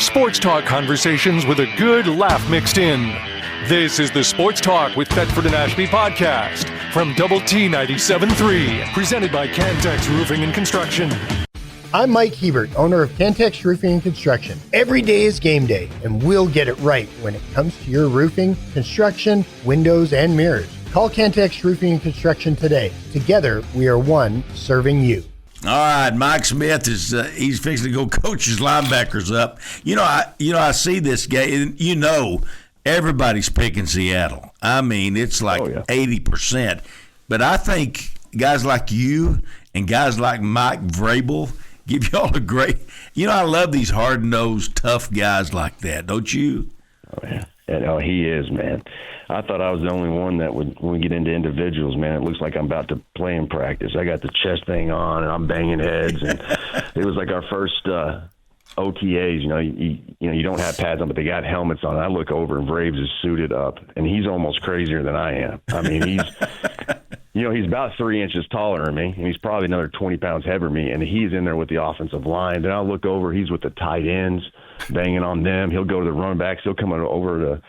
Sports talk conversations with a good laugh mixed in. This is the Sports Talk with Thetford and Ashby podcast from Double T 97.3, presented by Cantex Roofing and Construction. I'm Mike Hebert, owner of Cantex Roofing and Construction. Every day is game day, and we'll get it right when it comes to your roofing, construction, windows, and mirrors. Call Cantex Roofing and Construction today. Together, we are one serving you. All right, Mike Smith he's fixing to go coach his linebackers up. I see this game. Everybody's picking Seattle. I mean, it's like 80%. But I think guys like you and guys like Mike Vrabel give y'all a great. I love these hard-nosed, tough guys like that. Don't you? Oh yeah, he is, man. I thought I was the only one that would, when we get into individuals, man, it looks like I'm about to play in practice. I got the chest thing on, and I'm banging heads, and it was like our first OTAs. You don't have pads on, but they got helmets on. I look over, and Braves is suited up, and he's almost crazier than I am. I mean, he's about 3 inches taller than me, and he's probably another 20 pounds heavier than me, and he's in there with the offensive line. Then I'll look over, he's with the tight ends, banging on them. He'll go to the running backs. He'll come over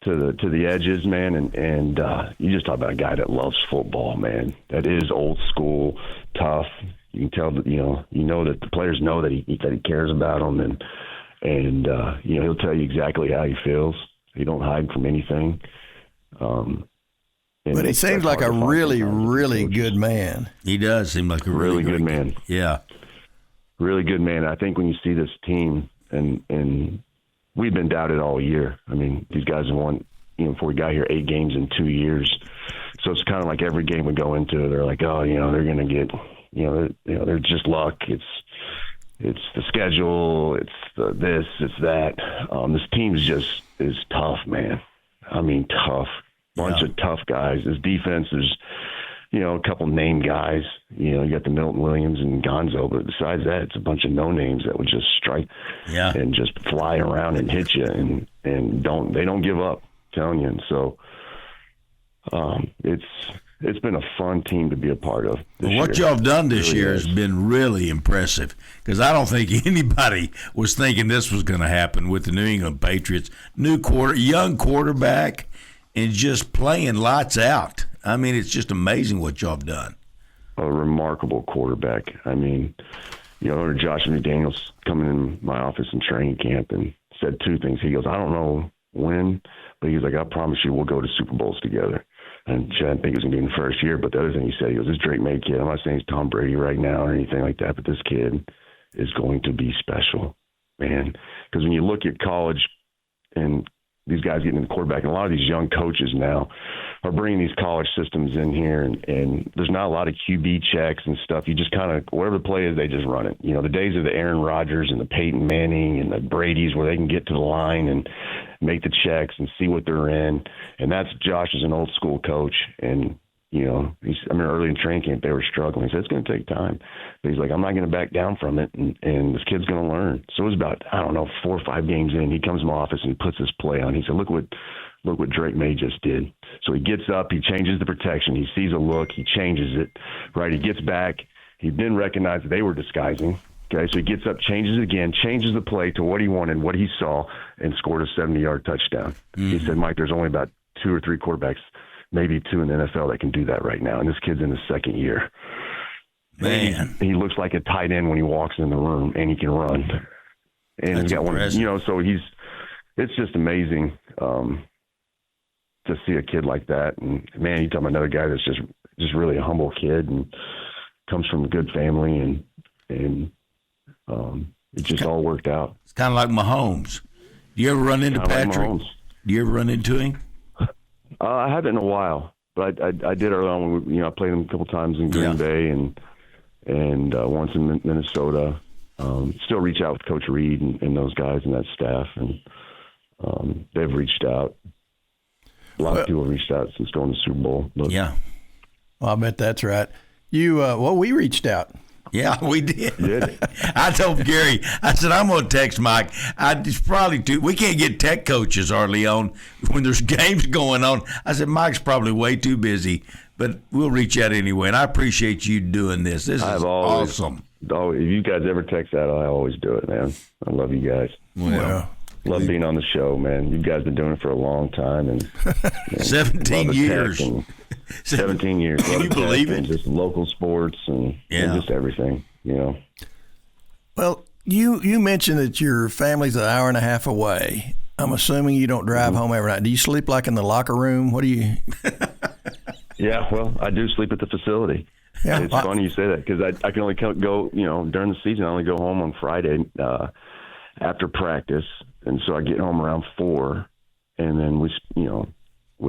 to the edges, man, and you just talk about a guy that loves football, man. That is old school, tough. You can tell that that the players know that he cares about them, and he'll tell you exactly how he feels. He don't hide from anything. But he seems like a really, really good man. He does seem like a really good man. Yeah, really good man. I think when you see this team and we've been doubted all year. I mean, these guys have won, before we got here, 8 games in 2 years. So it's kind of like every game we go into, they're like, oh, they're going to get, they're just luck. It's the schedule. It's this, it's that. This team is tough, man. I mean, tough. Bunch of tough guys. This defense is, a couple name guys. You got the Milton Williams and Gonzo, but besides that, it's a bunch of no names that would just strike and just fly around and hit you, and they don't give up. I'm telling you. And so it's been a fun team to be a part of. What y'all have done this year has been really impressive, because I don't think anybody was thinking this was going to happen with the New England Patriots. Young quarterback, and just playing lights out. I mean, it's just amazing what y'all have done. A remarkable quarterback. I mean, Josh McDaniels coming in my office in training camp and said 2 things. He goes, I don't know when, but he's like, I promise you we'll go to Super Bowls together. And I didn't think it was going to be in the first year, but the other thing he said, he goes, this Drake May kid, I'm not saying he's Tom Brady right now or anything like that, but this kid is going to be special, man. Because when you look at college and these guys getting in the quarterback, and a lot of these young coaches now are bringing these college systems in here, and there's not a lot of QB checks and stuff. You just kind of, whatever the play is, they just run it. The days of the Aaron Rodgers and the Peyton Manning and the Bradys where they can get to the line and make the checks and see what they're in. And that's Josh is an old school coach, and early in training camp, they were struggling. He said, it's going to take time. But he's like, I'm not going to back down from it, and this kid's going to learn. So it was about, 4 or 5 games in, he comes to my office and he puts his play on. He said, look what Drake May just did. So he gets up, he changes the protection, he sees a look, he changes it, right? He gets back. He didn't recognize that they were disguising. Okay, so he gets up, changes it again, changes the play to what he wanted, what he saw, and scored a 70-yard touchdown. He said, Mike, there's only about 2 or 3 quarterbacks, maybe 2 in the NFL that can do that right now. And this kid's in his 2nd year. Man. He looks like a tight end when he walks in the room, and he can run. And he's got impressive. one, so it's just amazing to see a kid like that. And man, you talk about another guy that's just really a humble kid and comes from a good family, and it just all worked out. It's kind of like Mahomes. Do you ever run into Patrick? Like Do you ever run into him? I haven't in a while, but I did early on when I played him a couple times in Green Bay and once in Minnesota. Still reach out with Coach Reed and those guys and that staff, and they've reached out. A lot of people have reached out since going to the Super Bowl. But. Yeah. Well, I bet that's right. We reached out. Yeah, we did. I told Gary, I said, I'm going to text Mike. It's probably we can't get tech coaches hardly on when there's games going on. I said, Mike's probably way too busy, but we'll reach out anyway. And I appreciate you doing this. This is awesome. If you guys ever text that, I always do it, man. I love you guys. Well, love being on the show, man. You guys been doing it for a long time, and 17 years. 17 years. Can you believe it? Just local sports and just everything, Well, you mentioned that your family's an hour and a half away. I'm assuming you don't drive home every night. Do you sleep like in the locker room? What do you? Yeah, well, I do sleep at the facility. Yeah, it's funny you say that because I can only go, during the season. I only go home on Friday after practice, and so I get home around 4, and then we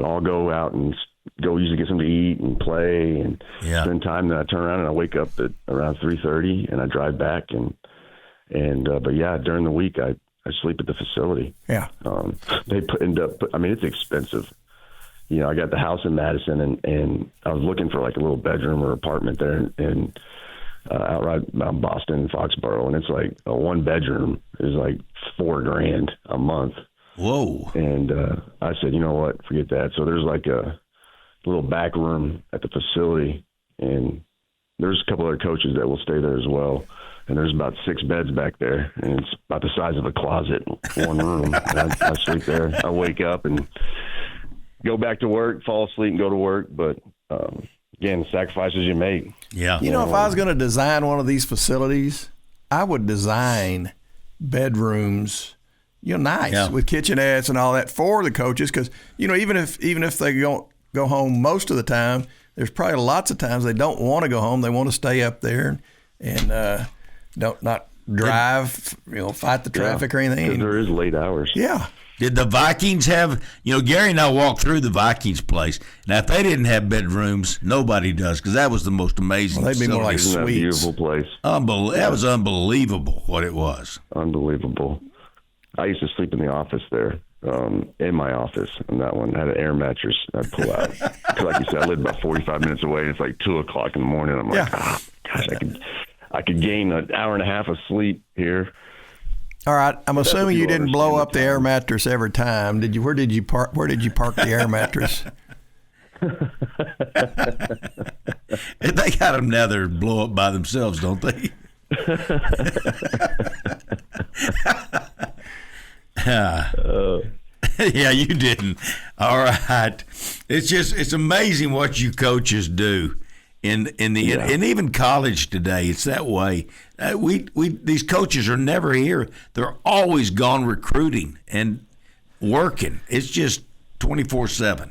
all go out and go usually get something to eat and play and spend time. Then I turn around and I wake up at around 3:30 and I drive back but yeah, during the week I sleep at the facility. Yeah, they end up. I mean, it's expensive. I got the house in Madison, and I was looking for like a little bedroom or apartment there in outright Boston, Foxborough, and it's like a 1-bedroom is like $4,000 a month. Whoa! And I said, you know what, forget that. So there's like a little back room at the facility, and there's a couple other coaches that will stay there as well. And there's about 6 beds back there, and it's about the size of a closet, one room. I sleep there. I wake up and go back to work, fall asleep, and go to work. But again, the sacrifices you make. Yeah. If I was going to design one of these facilities, I would design bedrooms, nice with kitchenettes and all that for the coaches. Because even if they don't go home most of the time, there's probably lots of times they don't want to go home. They want to stay up there and not drive, fight the traffic or anything. There is late hours. Yeah. Did the Vikings have, Gary and I walked through the Vikings place. Now, if they didn't have bedrooms, nobody does, because that was the most amazing. They'd be more like Isn't that a suites. beautiful place? That was unbelievable what it was. Unbelievable. I used to sleep in the office there, in my office, and that one had an air mattress I'd pull out. Because like you said, I lived about 45 minutes away, and it's like 2 o'clock in the morning. I'm like, gosh, I could gain an hour and a half of sleep here. All right, I'm assuming you didn't blow up the air mattress every time. Did you? Where did you park the air mattress? They got them now. They're blow up by themselves, don't they? Yeah, you didn't. All right. It's amazing what you coaches do. And even college today, it's that way. These coaches are never here. They're always gone recruiting and working. It's just 24/7.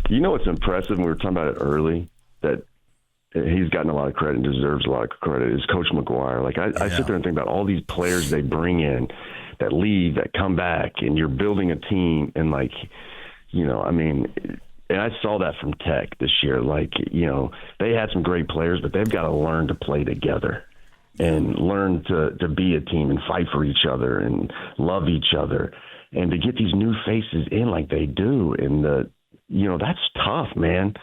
What's impressive? And we were talking about it early, that he's gotten a lot of credit and deserves a lot of credit, is Coach McGuire. Like I sit there and think about all these players they bring in that leave, that come back, and you're building a team. And and I saw that from Tech this year. They had some great players, but they've got to learn to play together and learn to be a team and fight for each other and love each other. And to get these new faces in like they do, and that's tough, man.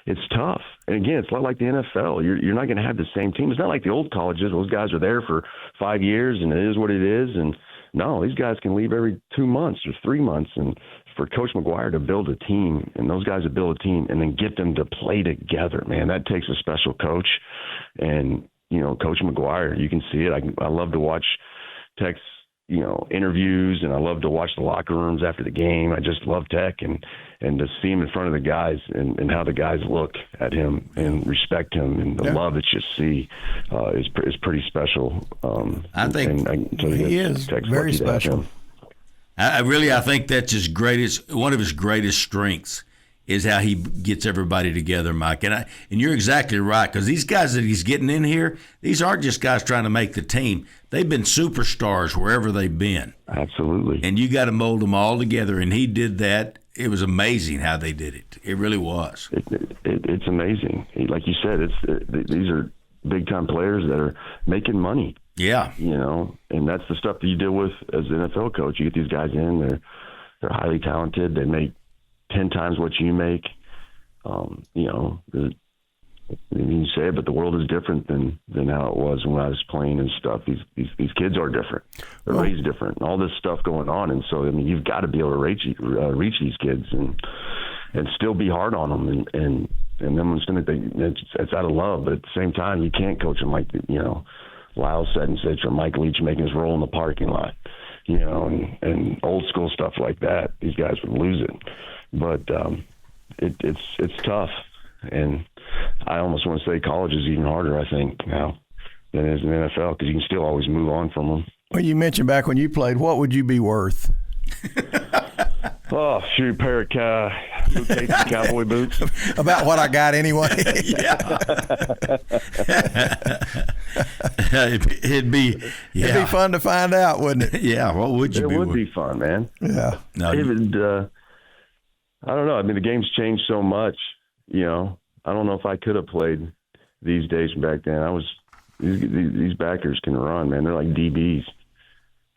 It's tough. And again, it's a lot like the NFL. You're not going to have the same team. It's not like the old colleges. Those guys are there for 5 years, and it is what it is. And no, these guys can leave every 2 months or 3 months. And for Coach McGuire to build a team, and those guys to build a team, and then get them to play together, man, that takes a special coach. And Coach McGuire, you can see it. I love to watch Tech's interviews, and I love to watch the locker rooms after the game. I just love Tech, and to see him in front of the guys and how the guys look at him and respect him, and the love that you see is pretty special. I think he is very special. I think that's one of his greatest strengths is how he gets everybody together, Mike. And you're exactly right, because these guys that he's getting in here, these aren't just guys trying to make the team. They've been superstars wherever they've been. Absolutely. And you got to mold them all together, and he did that. It was amazing how they did it. It really was. It's amazing. Like you said, these are big-time players that are making money. Yeah. And that's the stuff that you deal with as an NFL coach. You get these guys in, they're highly talented. They make 10 times what you make. You say it, but the world is different than how it was when I was playing and stuff. These kids are different. They're raised different. All this stuff going on, and so you've got to be able to reach these kids and still be hard on them, and then it's out of love, but at the same time you can't coach them like Lyle said and such, or Mike Leach making his roll in the parking lot. You stuff like that, these guys would lose it. But it's tough, and I almost want to say college is even harder, I think, now than it is in the NFL, because you can still always move on from them. Well, you mentioned back when you played, what would you be worth? Oh, shoot, pair of cowboy boots. About what I got anyway. Yeah. It'd be fun to find out, wouldn't it? Yeah. What would you be? It would be fun, man. Yeah. No, I don't know. I mean, the game's changed so much. You know, I don't know if I could have played these days back then. These backers can run, man. They're like DBs.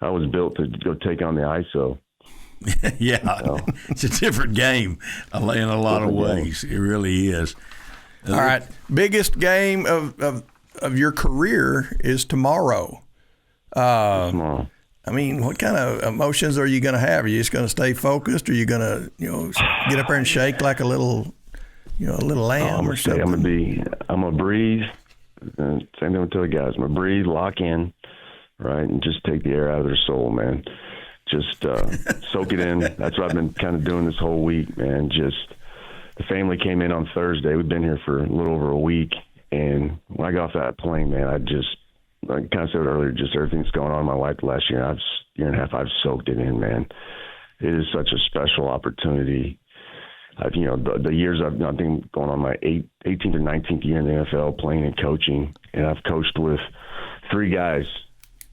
I was built to go take on the ISO. Yeah, it's a different game in a lot of ways. It really is. All right, biggest game of your career is tomorrow. Tomorrow. I mean, what kind of emotions are you going to have? Are you just going to stay focused, or are you going to, get up there and shake like a little lamb or something? I'm gonna breathe. Same thing with the guys. I'm gonna breathe, lock in, right, and just take the air out of their soul, man. Just soak it in. That's what I've been kind of doing this whole week, man. Just the family came in on Thursday. We've been here for a little over a week, and when I got off that plane, man, I kind of said it earlier, just everything that's going on in my life the last year and a half, I've soaked it in, man. It is such a special opportunity. The years I've been going on my 18th and 19th year in the NFL, playing and coaching, and I've coached with 3 guys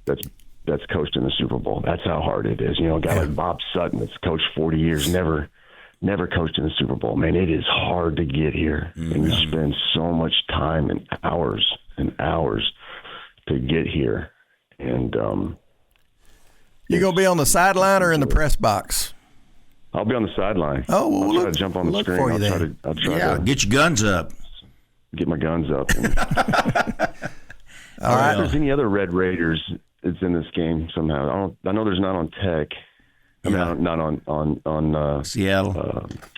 that's coached in the Super Bowl. That's how hard it is. A guy like Bob Sutton that's coached 40 years, never coached in the Super Bowl. Man, it is hard to get here, and you spend so much time and hours to get here. And you gonna be on the sideline or in the press box? I'll be on the sideline. Oh, well, I'll try to jump on the screen. I'll try to get your guns up. Get my guns up. All right. If there's any other Red Raiders that's in this game somehow, I know there's not on Tech. I mean, not on Seattle,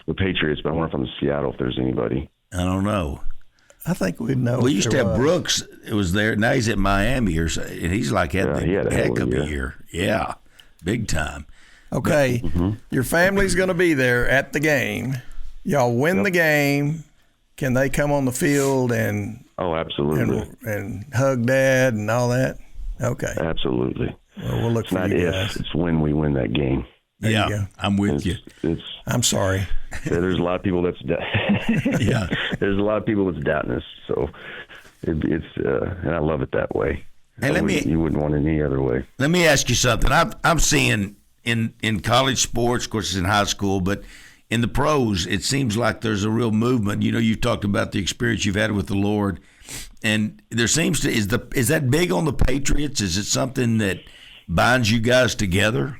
the Patriots, but I wonder if on Seattle if there's anybody. I don't know. I think we'd know. We used to have Brooks. It was there. Now he's at Miami, and he's like had a heck of a year. Yeah, big time. Okay, your family's going to be there at the game. Y'all win the game. Can they come on the field and absolutely and hug Dad and all that? Okay, absolutely. Well, we'll look it's for not you if, guys. It's when we win that game. There you go. I'm with you. I'm sorry. There's a lot of people that's there's a lot of people that's doubting us. So it's and I love it that way. And you wouldn't want it any other way. Let me ask you something. I'm seeing in college sports, of course, it's in high school, but in the pros, it seems like there's a real movement. You've talked about the experience you've had with the Lord, and there seems to is that big on the Patriots? Is it something that binds you guys together?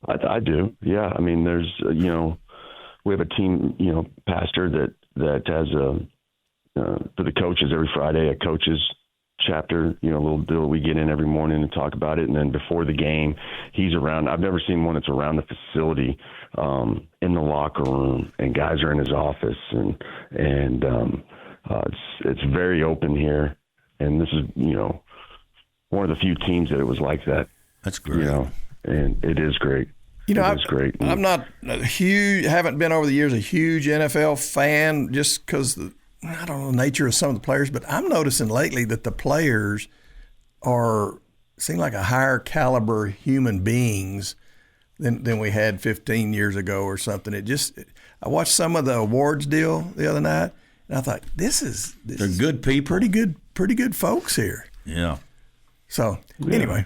I do. Yeah. I mean, there's we have a team pastor that has for the coaches every Friday a coaches chapter, a little deal we get in every morning and talk about it. And then before the game, he's around. I've never seen one that's around the facility, in the locker room, and guys are in his office, and it's very open here. And this is, one of the few teams that it was like that. That's great. And it is great. It's great. I'm not haven't been over the years a huge NFL fan just because I don't know the nature of some of the players, but I'm noticing lately that the players seem like a higher caliber human beings than we had 15 years ago or something. I watched some of the awards deal the other night, and I thought they're good people, pretty good folks here. Yeah. So anyway.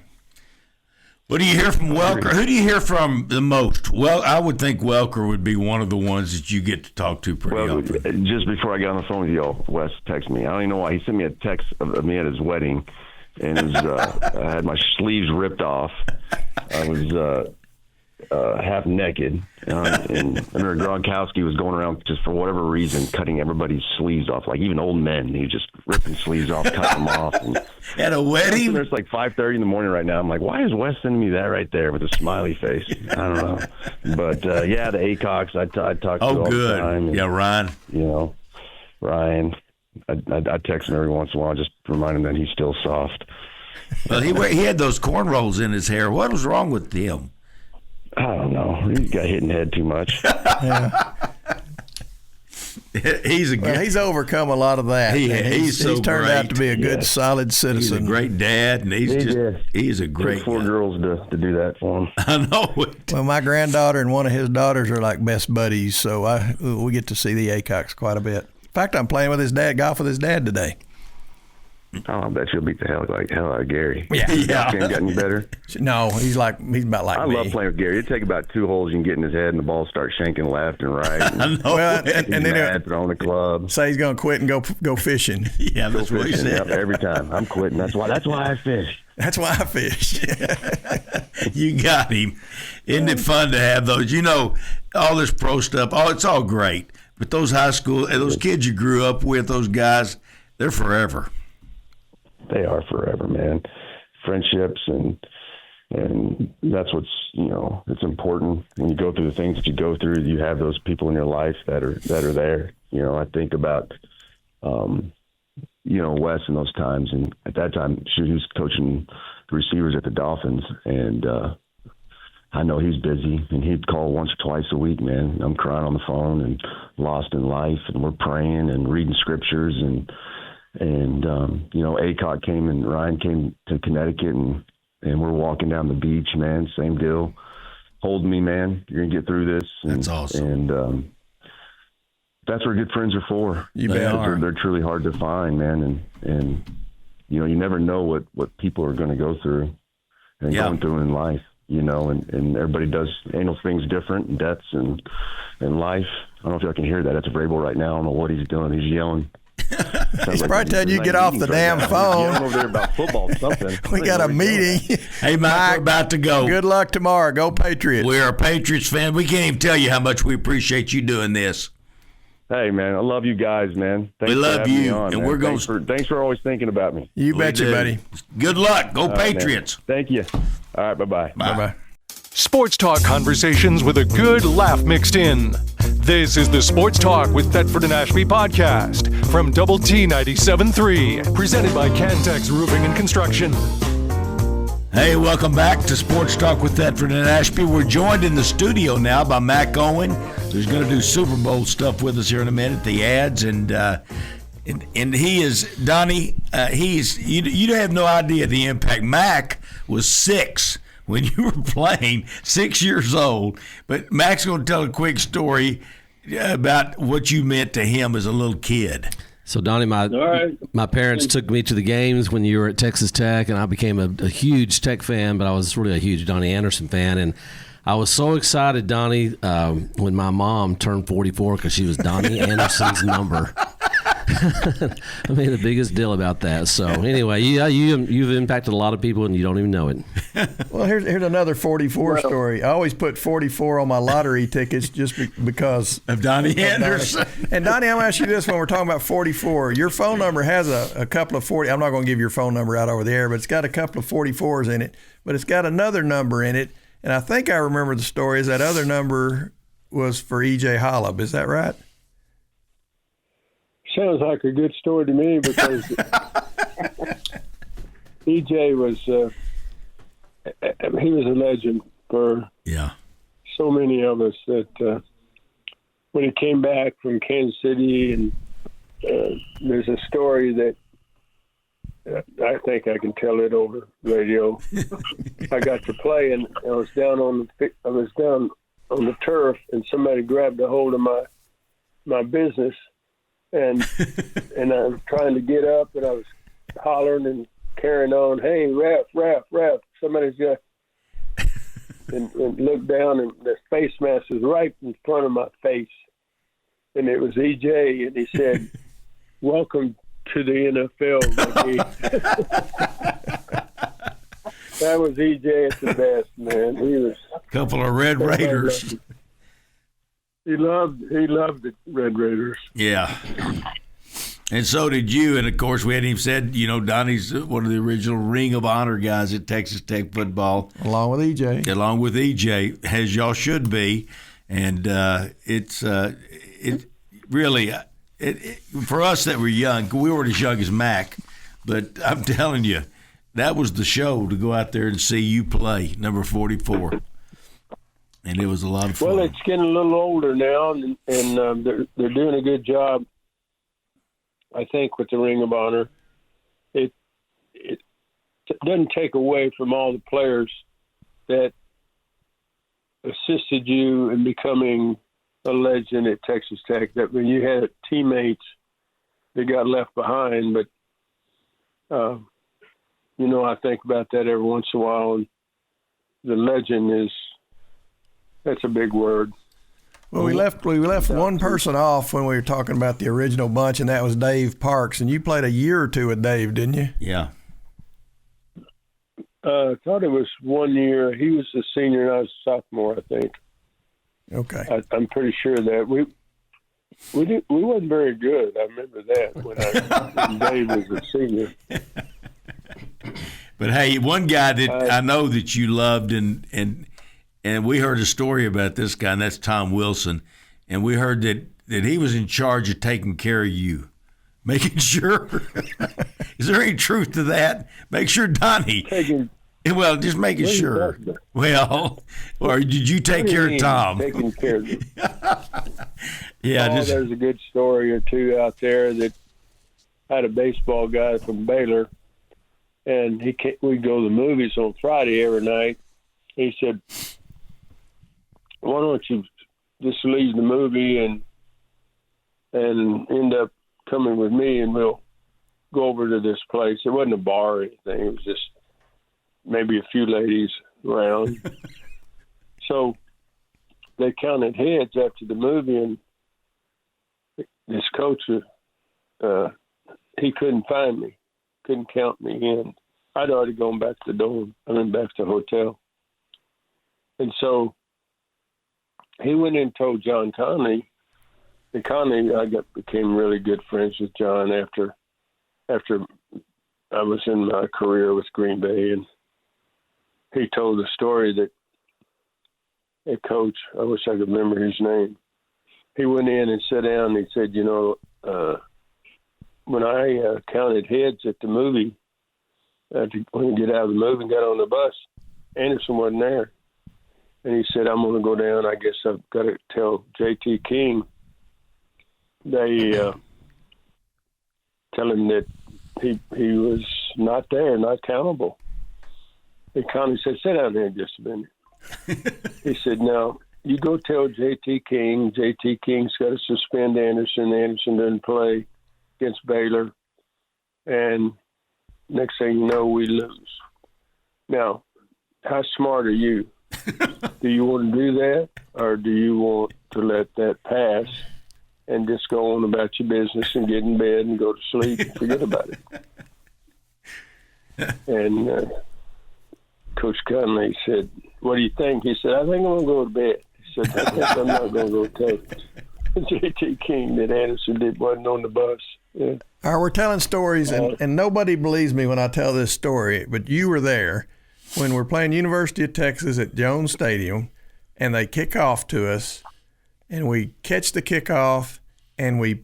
What do you hear from Welker? Who do you hear from the most? Well, I would think Welker would be one of the ones that you get to talk to pretty often. Just before I got on the phone with y'all, Wes texted me. I don't even know why. He sent me a text of me at his wedding, and it was, I had my sleeves ripped off. I was half naked, and I remember Gronkowski was going around just for whatever reason cutting everybody's sleeves off, like even old men. He was just ripping sleeves off, cutting them off. And at a wedding? It's like 5:30 in the morning right now. I'm like, why is Wes sending me that right there with a smiley face? I don't know. But, the Aycocks, I talk to all the time. And, Ryan. Ryan. I text him every once in a while, just remind him that he's still soft. Well, he had those cornrows in his hair. What was wrong with him? I don't know. He got hit in the head too much. Yeah. He's overcome a lot of that. He's turned out to be a good, solid citizen. He's a great dad, and he's a great. Took 4 girls to do that for him. I know it. Well, my granddaughter and one of his daughters are like best buddies, so we get to see the Aycocks quite a bit. In fact, I'm playing with his dad, golf with his dad today. Oh, I bet you'll beat the hell out of Gary. Yeah. Ain't got any better. No, he's about like I me. love playing with Gary. It'd take about 2 holes. You can get in his head, and the ball starts shanking left and right. And I know. Well, and then throwing the club. Say he's going to quit and go fishing. Yeah, that's what he said. Every time I'm quitting. That's why I fish. That's why I fish. You got him. Isn't it fun to have those? You know, all this pro stuff. Oh, it's all great. But those high school, those kids you grew up with, those guys, they're forever. They are forever, man. Friendships and that's what's, it's important when you go through the things that you go through. You have those people in your life that are there. I think about, Wes in those times, and at that time, he was coaching the receivers at the Dolphins, and I know he's busy, and he'd call once or twice a week, man. I'm crying on the phone and lost in life, and we're praying and reading scriptures, and Aycock came and Ryan came to Connecticut, and we're walking down the beach, man. Same deal. Hold me, man. You're gonna get through this. That's awesome. And that's what good friends are for. You bet. They're truly hard to find, man. And you never know what people are going to go through and going through in life. And everybody does handle things different, and deaths and life. I don't know if y'all can hear that. That's Vrabel right now. I don't know what he's doing. He's yelling. He's probably telling you get off the damn phone. Over there about football or something. We got a meeting. Hey, Mike, we're about to go. Good luck tomorrow. Go Patriots. We're a Patriots fan. We can't even tell you how much we appreciate you doing this. Hey, man, I love you guys, man. Thanks we love you, on, and man. we're going. Thanks for always thinking about me. You betcha, buddy. Good luck. Go Patriots. Man. Thank you. All right, bye-bye. Bye-bye. Sports talk conversations with a good laugh mixed in. This is the Sports Talk with Thetford and Ashby podcast from Double T 97.3, presented by Cantex Roofing and Construction. Hey, welcome back to Sports Talk with Thetford and Ashby. We're joined in the studio now by Mack Owen, who's going to do Super Bowl stuff with us here in a minute, the ads, and he is, Donnie, you have no idea the impact. Mack was 6 when you were playing, 6 years old, but Mack's going to tell a quick story about what you meant to him as a little kid. So, Donnie, my parents took me to the games when you were at Texas Tech, and I became a huge Tech fan, but I was really a huge Donny Anderson fan. And I was so excited, Donnie, when my mom turned 44 because she was Donny Anderson's number. I made the biggest deal about that. So, anyway, you've impacted a lot of people, and you don't even know it. Well, here's another 44 story. I always put 44 on my lottery tickets just because of Donny Anderson. And Donnie, I'm going to ask you this when we're talking about 44. Your phone number has a couple of 40. I'm not going to give your phone number out over the air, but it's got a couple of 44s in it. But it's got another number in it. And I think I remember the story is that other number was for E.J. Holub. Is that right? Sounds like a good story to me because E.J. was he was a legend for so many of us that when he came back from Kansas City, and there's a story that I think I can tell it over radio. I got to play, and I was down on the turf, and somebody grabbed a hold of my business, and I was trying to get up, and I was hollering and carrying on. Hey, ref! Somebody's got. And looked down, and the face mask was right in front of my face, and it was EJ, and he said, "Welcome to the NFL." That was EJ at the best, man. He was a couple of Red Raiders. He loved the Red Raiders. Yeah. And so did you. And, of course, we hadn't even said, Donnie's one of the original Ring of Honor guys at Texas Tech football. Along with EJ. As y'all should be. And it's really for us that were young, we weren't as young as Mack, but I'm telling you, that was the show to go out there and see you play, number 44. And it was a lot of fun. Well, it's getting a little older now, and they're doing a good job, I think, with the Ring of Honor. It doesn't take away from all the players that assisted you in becoming a legend at Texas Tech. That when you had teammates that got left behind, but I think about that every once in a while, and the legend that's a big word. Well, we left one person off when we were talking about the original bunch, and that was Dave Parks. And you played a year or two with Dave, didn't you? Yeah. I thought it was 1 year. He was a senior and I was a sophomore, I think. Okay. I'm pretty sure that we wasn't very good. I remember that when Dave was a senior. But hey, one guy that I know that you loved, and we heard a story about this guy, and that's Tom Wilson, and we heard that he was in charge of taking care of you, making sure. Is there any truth to that? Make sure Donnie. Well, just making sure. Well, or did you take care of Tom? Taking care of him. Yeah. There's a good story or two out there that had a baseball guy from Baylor, and we'd go to the movies on Friday every night. He said, why don't you just leave the movie and end up coming with me, and we'll go over to this place. It wasn't a bar or anything. It was just maybe a few ladies around. So they counted heads after the movie, and this coach, he couldn't find me, couldn't count me in. I'd already gone back to the dorm. Back to the hotel. And so he went in and told John Conley. And Conley, became really good friends with John after I was in my career with Green Bay, and he told the story that a coach, I wish I could remember his name, he went in and sat down and he said, when I counted heads at the movie, when we get out of the movie and got on the bus, Anderson wasn't there. And he said, I'm going to go down. I guess I've got to tell J.T. King. They tell him that he was not there, not countable. And Connie said, sit down there just a minute. He said, now, you go tell J.T. King. J.T. King's got to suspend Anderson. Anderson doesn't play against Baylor. And next thing you know, we lose. Now, how smart are you? Do you want to do that, or do you want to let that pass and just go on about your business and get in bed and go to sleep and forget about it? And Coach Conley said, what do you think? He said, I think I'm going to go to bed. He said, I think I'm not going to go tell J.T. King that Anderson wasn't on the bus. Yeah. All right, we're telling stories, and nobody believes me when I tell this story, but you were there when we're playing University of Texas at Jones Stadium, and they kick off to us, and we catch the kickoff, and we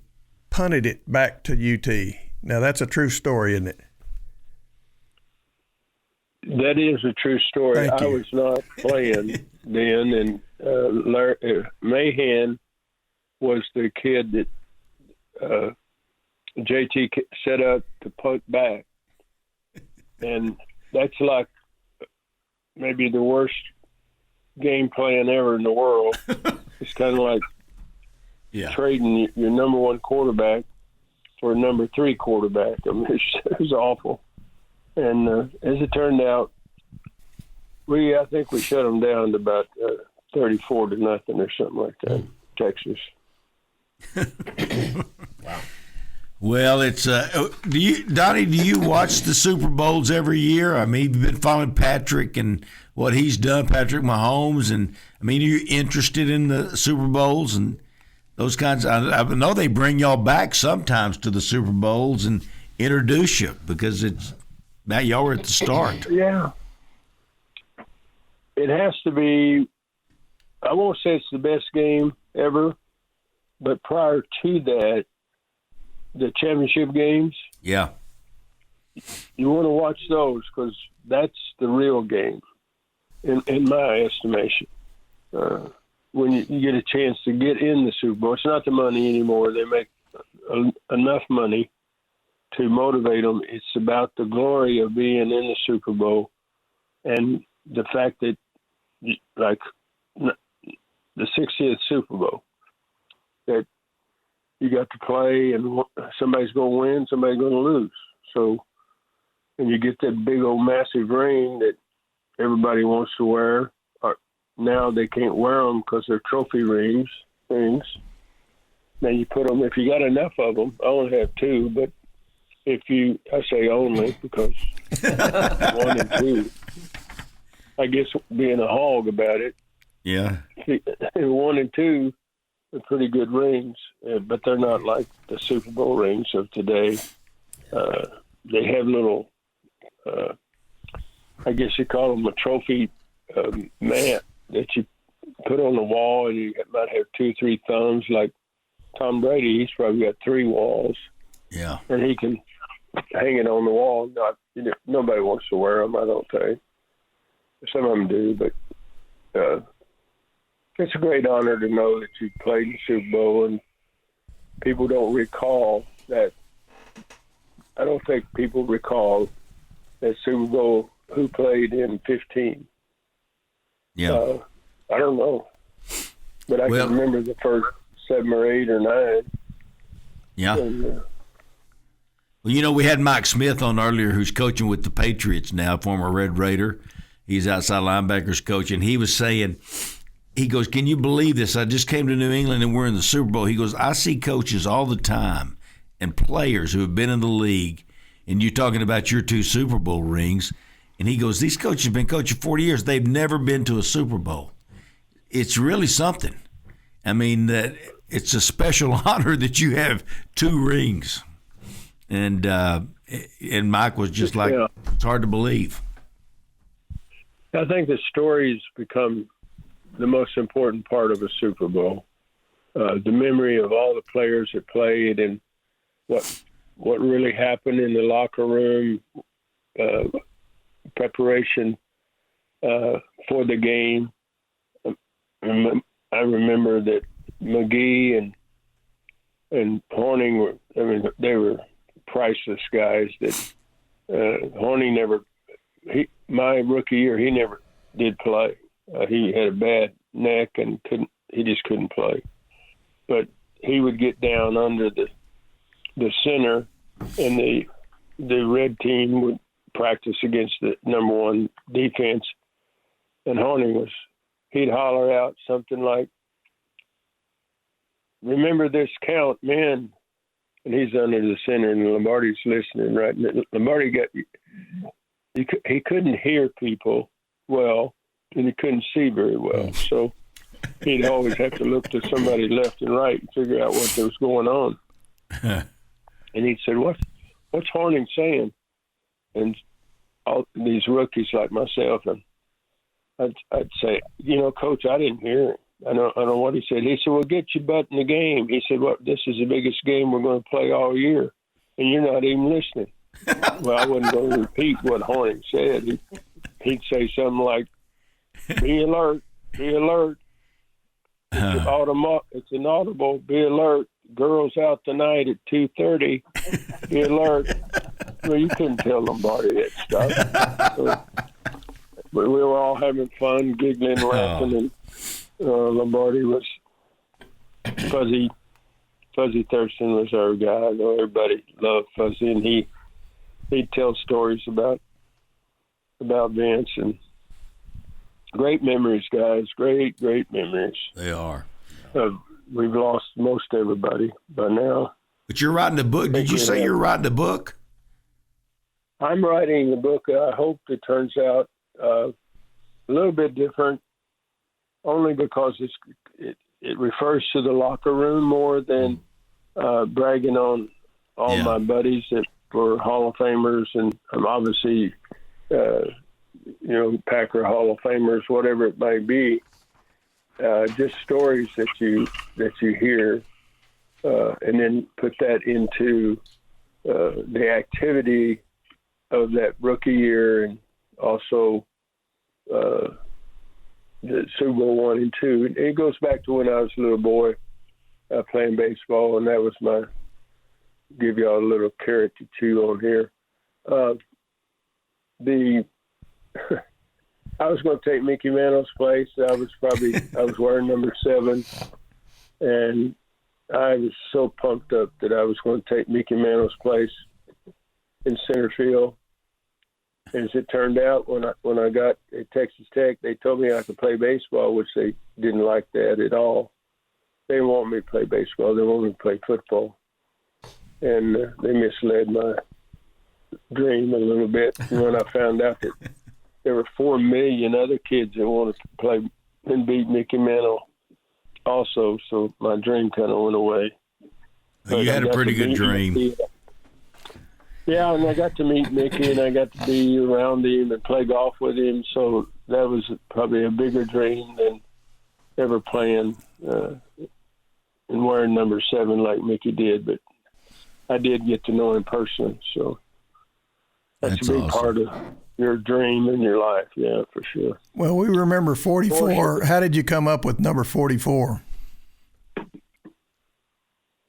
punted it back to UT. Now, that's a true story, isn't it? That is a true story. I was not playing then, and Mahan was the kid that JT set up to punt back. And that's like maybe the worst game plan ever in the world. It's kind of like trading your number one quarterback for a number 3 quarterback. I mean, it was awful. And as it turned out, I think we shut them down to about 34-0 or something like that, Texas. Wow. Well, it's Donnie, do you watch the Super Bowls every year? I mean, you've been following Patrick and what he's done, Patrick Mahomes, and I mean, are you interested in the Super Bowls and those kinds? I know they bring y'all back sometimes to the Super Bowls and introduce you because now y'all were at the start. Yeah. It has to be, I won't say it's the best game ever, but prior to that, the championship games. Yeah. You want to watch those because that's the real game, in my estimation. when you get a chance to get in the Super Bowl. It's not the money anymore. They make enough money to motivate them. It's about the glory of being in the Super Bowl and the fact that, like, the 60th Super Bowl, that you got to play and somebody's going to win, somebody's going to lose. So, and you get that big old massive ring that everybody wants to wear. Now they can't wear them because they're trophy rings. Now you put them, if you got enough of them, I only have 2, but I say only because 1 and 2, I guess being a hog about it. Yeah. 1 and 2 are pretty good rings, but they're not like the Super Bowl rings of today. They have little, I guess you call them a trophy mat that you put on the wall, and you might have 2-3 thumbs. Like Tom Brady, he's probably got 3 walls. Yeah. And he can hang it on the wall. Nobody wants to wear them, I don't think. Some of them do, but it's a great honor to know that you played in the Super Bowl, and people don't recall that. I don't think people recall that Super Bowl who played in 15. Yeah. I don't know. But I can remember the first 7 or 8 or 9. Yeah. And, we had Mike Smith on earlier, who's coaching with the Patriots now, former Red Raider. He's outside linebackers coach, and he was saying, he goes, can you believe this? I just came to New England and we're in the Super Bowl. He goes, I see coaches all the time and players who have been in the league, and you're talking about your 2 Super Bowl rings, and he goes, these coaches have been coaching 40 years. They've never been to a Super Bowl. It's really something. I mean, it's a special honor that you have 2 rings. And Mike was just like, It's hard to believe. I think the stories become the most important part of a Super Bowl. The memory of all the players that played and what really happened in the locker room, preparation for the game. I remember that McGee and Horning they were priceless guys. That Horning my rookie year, he never did play. He had a bad neck and he just couldn't play. But he would get down under the center, and the red team would practice against the number 1 defense. And Horning he'd holler out something like, remember this count, men. And he's under the center, and Lombardi's listening, right? And Lombardi he couldn't hear people well, and he couldn't see very well. So he'd always have to look to somebody left and right and figure out what was going on. And he'd say, what's Horning saying? And all these rookies like myself, and I'd say, Coach, I didn't hear him. I don't know what he said. He said, well, get your butt in the game. He said, this is the biggest game we're going to play all year, and you're not even listening. Well, I wasn't going to repeat what Horning said. He'd say something like, be alert, be alert. It's an audible, be alert. Girls out tonight at 2:30, be alert. Well, you couldn't tell Lombardi that stuff. So, but we were all having fun, giggling, laughing, and Lombardi was Fuzzy Thurston was our guy. I know everybody loved Fuzzy, and he'd tell stories about Vince, and great memories, guys. Great memories. They are. We've lost most everybody by now. But you're writing a book. Did you say you're writing a book? I'm writing a book. I hope it turns out a little bit different, only because it refers to the locker room more than bragging on all my buddies that were Hall of Famers, and I'm obviously, Packer Hall of Famers, whatever it may be. Just stories that you hear, and then put that into the activity of that rookie year, and also the Super Bowl 1 and 2. It goes back to when I was a little boy playing baseball, and that was my give y'all a little carrot to chew on here. I was going to take Mickey Mantle's place. I was wearing number 7, and I was so pumped up that I was going to take Mickey Mantle's place in center field. As it turned out, when I got at Texas Tech, they told me I could play baseball, which they didn't like that at all. They didn't want me to play baseball. They wanted me to play football. And they misled my dream a little bit. And when I found out that there were 4 million other kids that wanted to play and beat Mickey Mantle also, so my dream kind of went away. Well, you had a pretty good dream. Yeah, and I got to meet Mickey, and I got to be around him and play golf with him, so that was probably a bigger dream than ever playing and wearing number 7 like Mickey did, but I did get to know him personally, so that's a big part of your dream in your life, yeah, for sure. Well, we remember 44. How did you come up with number 44?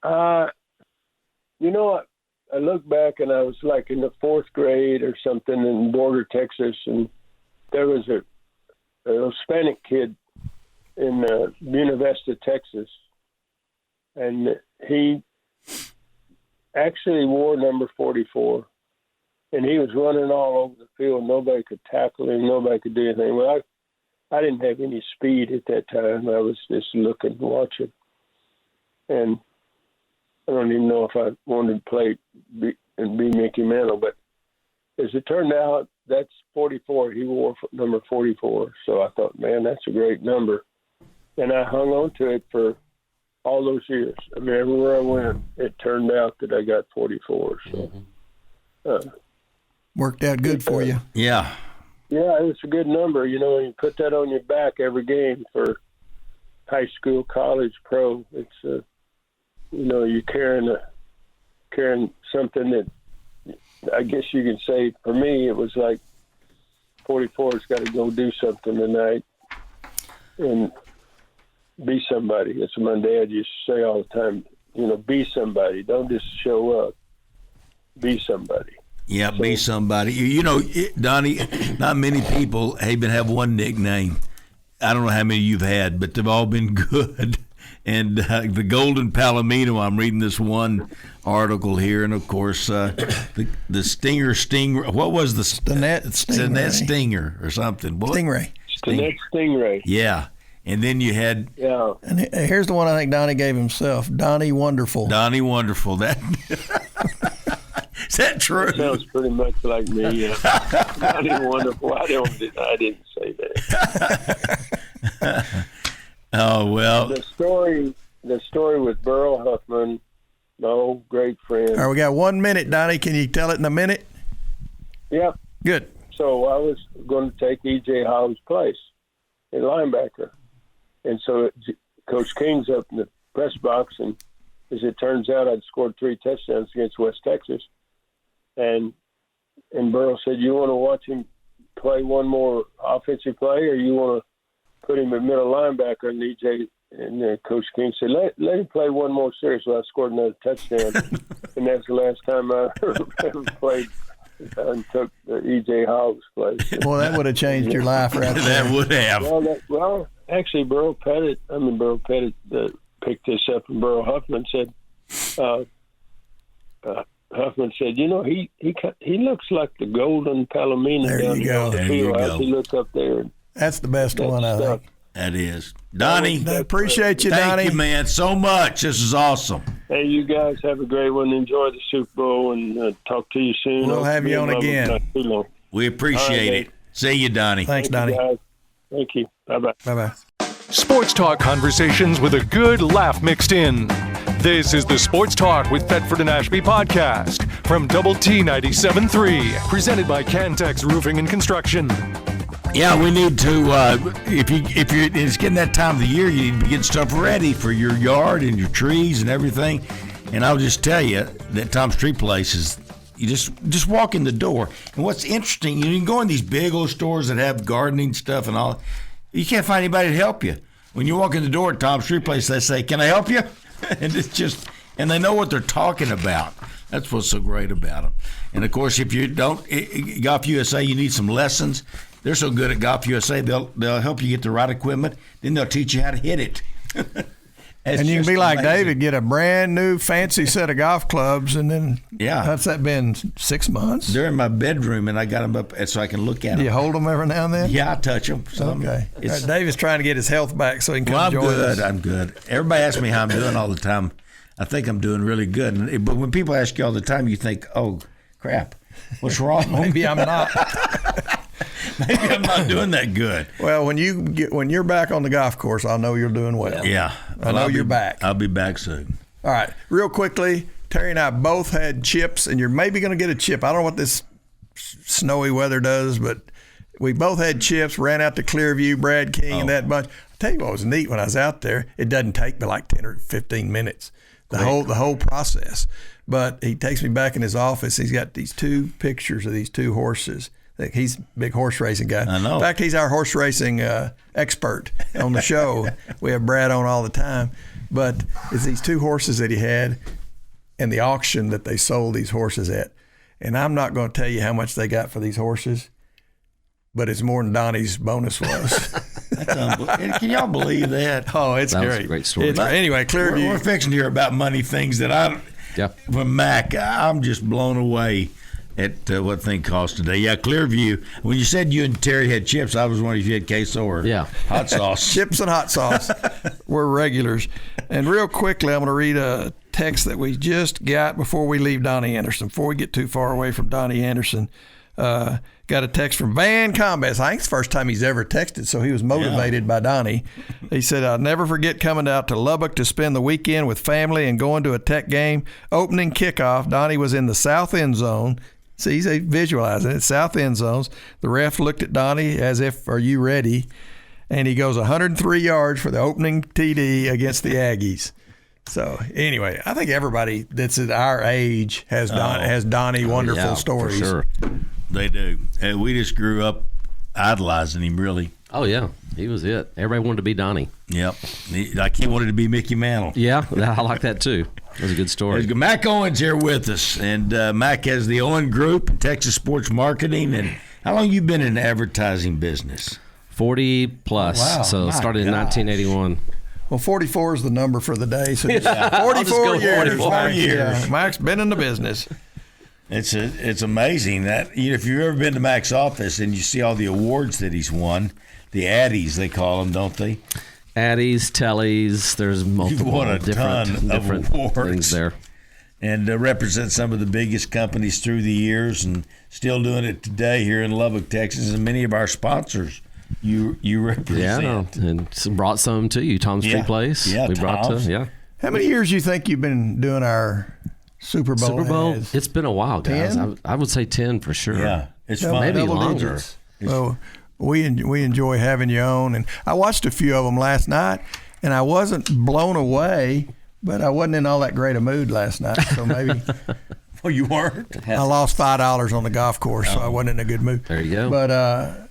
You know what? I look back, and I was like in the 4th grade or something in Border, Texas, and there was a Hispanic kid in Buena Vista, Texas, and he actually wore number 44, and he was running all over the field. Nobody could tackle him. Nobody could do anything. Well, I didn't have any speed at that time. I was just looking, watching, and I don't even know if I wanted to play and be Mickey Mantle, but as it turned out, that's 44. He wore number 44, so I thought, man, that's a great number, and I hung on to it for all those years. I mean, everywhere I went, it turned out that I got 44. So worked out good for you. Yeah. Yeah, it's a good number. You know, you put that on your back every game for high school, college, pro. It's you know, you're carrying something that I guess you could say for me it was like 44's got to go do something tonight and be somebody. That's what my dad used to say all the time. You know, be somebody. Don't just show up. Be somebody. Yeah, be somebody. You know, Donnie, not many people even have one nickname. I don't know how many you've had, but they've all been good. And the Golden Palomino, I'm reading this one article here, and of course, the Stinger. What was the Stinnett Stinger or something? What? Stingray. Stinnett Stingray. Yeah. And then you had... Yeah. And here's the one I think Donnie gave himself, Donnie Wonderful. Donnie Wonderful. That is that true? That sounds pretty much like me, yeah. Donnie Wonderful. I didn't say that. Oh, well. The story with Burl Huffman, my old great friend. All right, we got 1 minute, Donnie. Can you tell it in a minute? Yep. Good. So I was going to take E.J. Hobbs' place at linebacker. And so Coach King's up in the press box, and as it turns out, I'd scored 3 touchdowns against West Texas. And Burl said, you want to watch him play one more offensive play, or you want to put him at middle linebacker? And E.J. and Coach King said, let him play one more series. So I scored another touchdown. And that's the last time I ever played and took E.J. Hobbs' place. Well, that would have changed your life right there. That would have. Well, actually, Burl Pettit picked this up, and Burl Huffman said, you know, he looks like the Golden Palomino there down you go. the field. As he looked up there. That's the best one, I think. That is. Donnie. I appreciate you, Donnie. Thank you, man, so much. This is awesome. Hey, you guys have a great one. Enjoy the Super Bowl, and talk to you soon. We'll have you on again. We appreciate it. See you, Donnie. Thanks, Donnie. Thank you. Bye-bye. Bye-bye. Sports talk conversations with a good laugh mixed in. This is the Sports Talk with Thetford and Ashby podcast from Double T 97.3, presented by Cantex Roofing and Construction. Yeah, we need to. If you're, it's getting that time of the year, you need to get stuff ready for your yard and your trees and everything. And I'll just tell you that Tom's Tree Place is. You just walk in the door, and what's interesting, you can go in these big old stores that have gardening stuff and all. You can't find anybody to help you. When you walk in the door at Tom's Tree Place, they say, "Can I help you?" And it's just, and they know what they're talking about. That's what's so great about them. And of course, if you don't, Golf USA, you need some lessons. They're so good at Golf USA, they'll help you get the right equipment. Then they'll teach you how to hit it. And you can be like David, get a brand new fancy set of golf clubs, and then that's that been 6 months? They're in my bedroom, and I got them up so I can look at them. Do you hold them every now and then? Yeah, I touch them. Okay. David's trying to get his health back so he can come join us. I'm good. Everybody asks me how I'm doing all the time. I think I'm doing really good. But when people ask you all the time, you think, oh, crap, what's wrong? Maybe I'm not. Maybe I'm not doing that good. Well, when you're back on the golf course, I'll know you're doing well. Yeah. I know you're back. I'll be back soon. All right. Real quickly, Terry and I both had chips, and you're maybe going to get a chip. I don't know what this snowy weather does, but we both had chips, ran out to Clearview, Brad King, and that bunch. I'll tell you what was neat when I was out there. It doesn't take but like 10 or 15 minutes, the whole process. But he takes me back in his office. He's got these 2 pictures of these 2 horses. He's a big horse racing guy. I know. In fact, he's our horse racing expert on the show. We have Brad on all the time. But it's these 2 horses that he had and the auction that they sold these horses at. And I'm not going to tell you how much they got for these horses, but it's more than Donnie's bonus was. That's unbelievable. Can y'all believe that? Oh, it's that great. Was a great story. Anyway, Clearview. We're fixing to hear about money things that from Mack, I'm just blown away at what thing cost today. Yeah, Clearview. When you said you and Terry had chips, I was wondering if you had queso or hot sauce. Chips and hot sauce were regulars. And real quickly, I'm going to read a text that we just got before we leave Donny Anderson, before we get too far away from Donny Anderson. Got a text from Van Combes. I think it's the first time he's ever texted, so he was motivated by Donnie. He said, "I'll never forget coming out to Lubbock to spend the weekend with family and going to a Tech game. Opening kickoff, Donnie was in the south end zone." See, he's visualizing it, south end zones. The ref looked at Donnie as if, "Are you ready?" And he goes 103 yards for the opening TD against the Aggies. So anyway, I think everybody that's at our age has Donnie wonderful stories. For sure. They do. We just grew up idolizing him, really. Oh, yeah. He was it. Everybody wanted to be Donnie. Yep. Like he wanted to be Mickey Mantle. Yeah, I like that too. That was a good story. Mack Owen's here with us, and Mack has the Owen Group, Texas Sports Marketing. And how long you been in the advertising business? 40 plus. Wow, so started in 1981. Well, 44 is the number for the day. So 44 years. 44 years. Yeah, Mack's been in the business. It's amazing that if you've ever been to Mack's office and you see all the awards that he's won, the Addies they call them, don't they? Addies, Tellies. There's multiple different things there, and represent some of the biggest companies through the years, and still doing it today here in Lubbock, Texas, and many of our sponsors you represent. Yeah, and brought some to you, Tom's Tree Place. Yeah, we brought to. How many years do you think you've been doing our Super Bowl? It's been a while, guys. I would say 10 for sure. Yeah, it's fun. Maybe longer. Well, we enjoy having you on, and I watched a few of them last night, and I wasn't blown away, but I wasn't in all that great a mood last night, so maybe. Well, you weren't. I lost $5 on the golf course, so I wasn't in a good mood. There you go.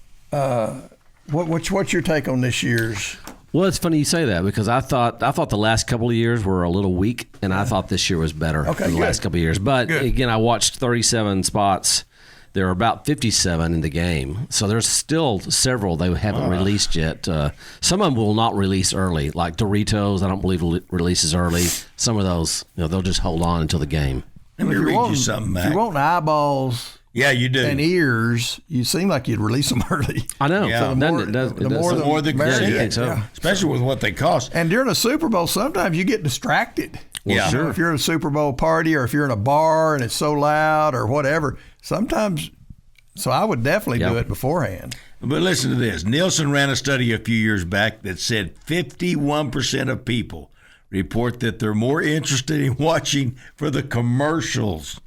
But what's your take on this year's? Well, it's funny you say that because I thought the last couple of years were a little weak, and I thought this year was better than the last couple of years. But again, I watched 37 spots. There are about 57 in the game, so there's still several they haven't released yet. Some of them will not release early, like Doritos. I don't believe releases early. Some of those, they'll just hold on until the game. Let me read you something, Mac. If you want eyeballs, you do, and ears, you seem like you'd release them early. I know. Yeah. So the more the merrier. Especially with what they cost. And during a Super Bowl, sometimes you get distracted. Well, sure. If you're at a Super Bowl party or if you're in a bar and it's so loud or whatever, sometimes. So I would definitely do it beforehand. But listen to this. Nielsen ran a study a few years back that said 51% of people report that they're more interested in watching for the commercials.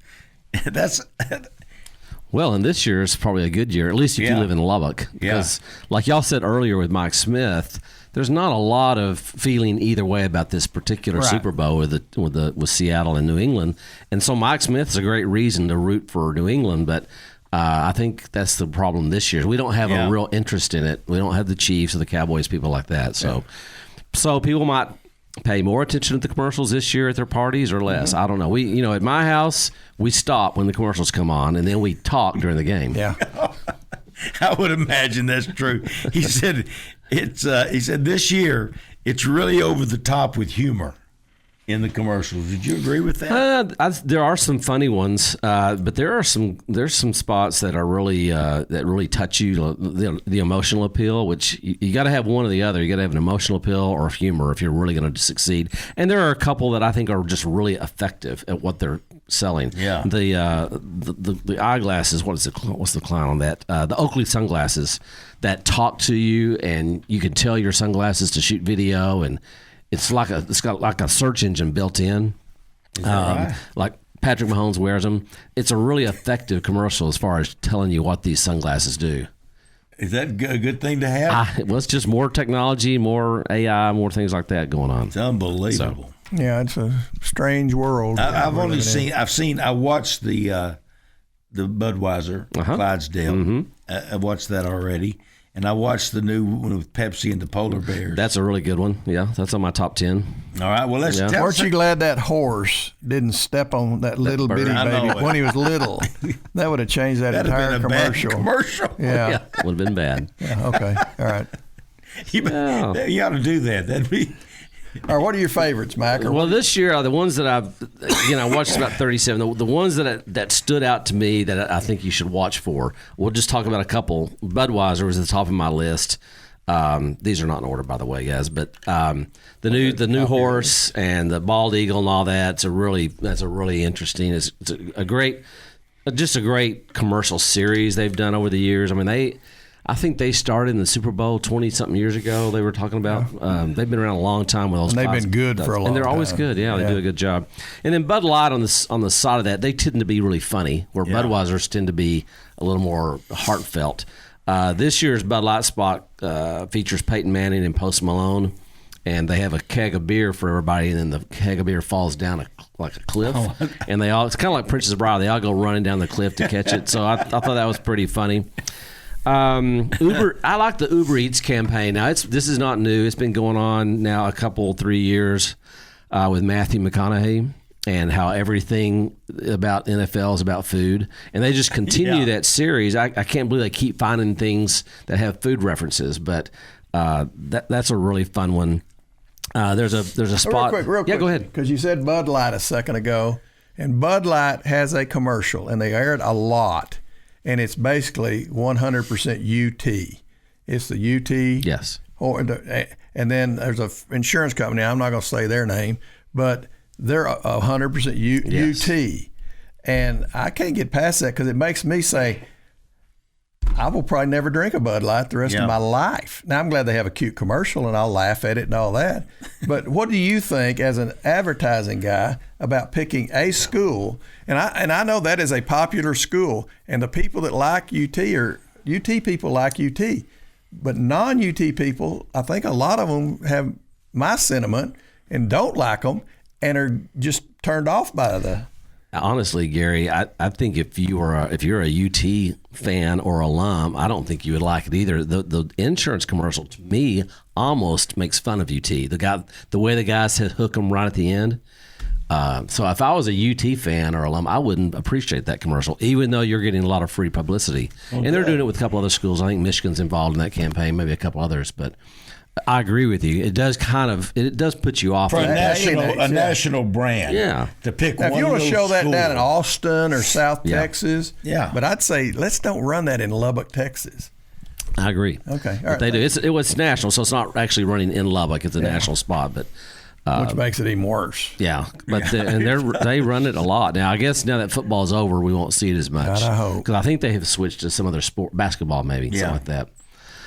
Well, and this year is probably a good year, at least if you live in Lubbock. Because like y'all said earlier with Mike Smith, there's not a lot of feeling either way about this particular Super Bowl with Seattle and New England. And so Mike Smith's a great reason to root for New England, but I think that's the problem this year. We don't have a real interest in it. We don't have the Chiefs or the Cowboys, people like that. So people might pay more attention to the commercials this year at their parties or less. I don't know. We, at my house, we stop when the commercials come on, and then we talk during the game. Yeah. I would imagine that's true. He said he said this year it's really over the top with humor in the commercials. Did you agree with that? There are some funny ones, but there's some spots that are really that really touch you. The emotional appeal, which you got to have one or the other. You got to have an emotional appeal or humor if you're really going to succeed. And there are a couple that I think are just really effective at what they're selling. Yeah. The eyeglasses. What's the clown on that? The Oakley sunglasses that talk to you, and you can tell your sunglasses to shoot video, and it's got like a search engine built in. Right? Like Patrick Mahomes wears them. It's a really effective commercial as far as telling you what these sunglasses do. Is that a good thing to have? It was just more technology, more AI, more things like that going on. It's unbelievable. Yeah, it's a strange world. I watched the Budweiser Clydesdale. Mm-hmm. I watched that already. And I watched the new one with Pepsi and the polar bears. That's a really good one. Yeah, that's on my top 10. All right, well, Weren't you glad that horse didn't step on that little bitty baby when he was little? That would have changed that entire commercial. Bad commercial. Yeah. Would have been bad. Yeah, okay, all right. You ought to do that. That'd be... All right, what are your favorites, Mack? Well, this year are the ones that I watched about 37. The ones that stood out to me that I think you should watch for. We'll just talk about a couple. Budweiser was at the top of my list. These are not in order, by the way, guys. But the new horse and the bald eagle and all that. That's a really interesting. It's a great commercial series they've done over the years. I mean, I think they started in the Super Bowl 20-something years ago. They were talking about. They've been around a long time with those. And they've been good for a long time. And they're always good. Yeah, they do a good job. And then Bud Light on the side of that, they tend to be really funny, where Budweisers tend to be a little more heartfelt. This year's Bud Light spot features Peyton Manning and Post Malone, and they have a keg of beer for everybody, and then the keg of beer falls down like a cliff. And it's kind of like Princess Bride. They all go running down the cliff to catch it. So I thought that was pretty funny. I like the Uber Eats campaign. Now this is not new. It's been going on now 3 years with Matthew McConaughey, and how everything about NFL is about food, and they just continue that series. I can't believe they keep finding things that have food references, but that's a really fun one. There's a spot. Real quick. Yeah, go ahead. Because you said Bud Light a second ago, and Bud Light has a commercial, and they air it a lot. And it's basically 100% UT. It's the UT. Yes. And then there's a insurance company. I'm not going to say their name, but they're 100% UT. And I can't get past that because it makes me say, I will probably never drink a Bud Light the rest of my life. Now, I'm glad they have a cute commercial, and I'll laugh at it and all that. But what do you think, as an advertising guy, about picking a school? And I know that is a popular school, and the people that like UT are UT people like UT. But non-UT people, I think a lot of them have my sentiment and don't like them and are just turned off by the... Honestly, Gary, I think if you're a UT fan or alum, I don't think you would like it either. The insurance commercial, to me, almost makes fun of UT. The way the guys hook them right at the end. So if I was a UT fan or alum, I wouldn't appreciate that commercial, even though you're getting a lot of free publicity. Okay. And they're doing it with a couple other schools. I think Michigan's involved in that campaign, maybe a couple others, but I agree with you. It does put you off. For a national brand. Yeah. To pick now, one if you want to show that school down in Austin or South Texas, but I'd say let's don't run that in Lubbock, Texas. I agree. Okay. All but right. they do. It was national, so it's not actually running in Lubbock. It's a national spot, but which makes it even worse. Yeah, but they run it a lot now. I guess now that football's over, we won't see it as much. God, I hope, because I think they have switched to some other sport, basketball maybe, something like that.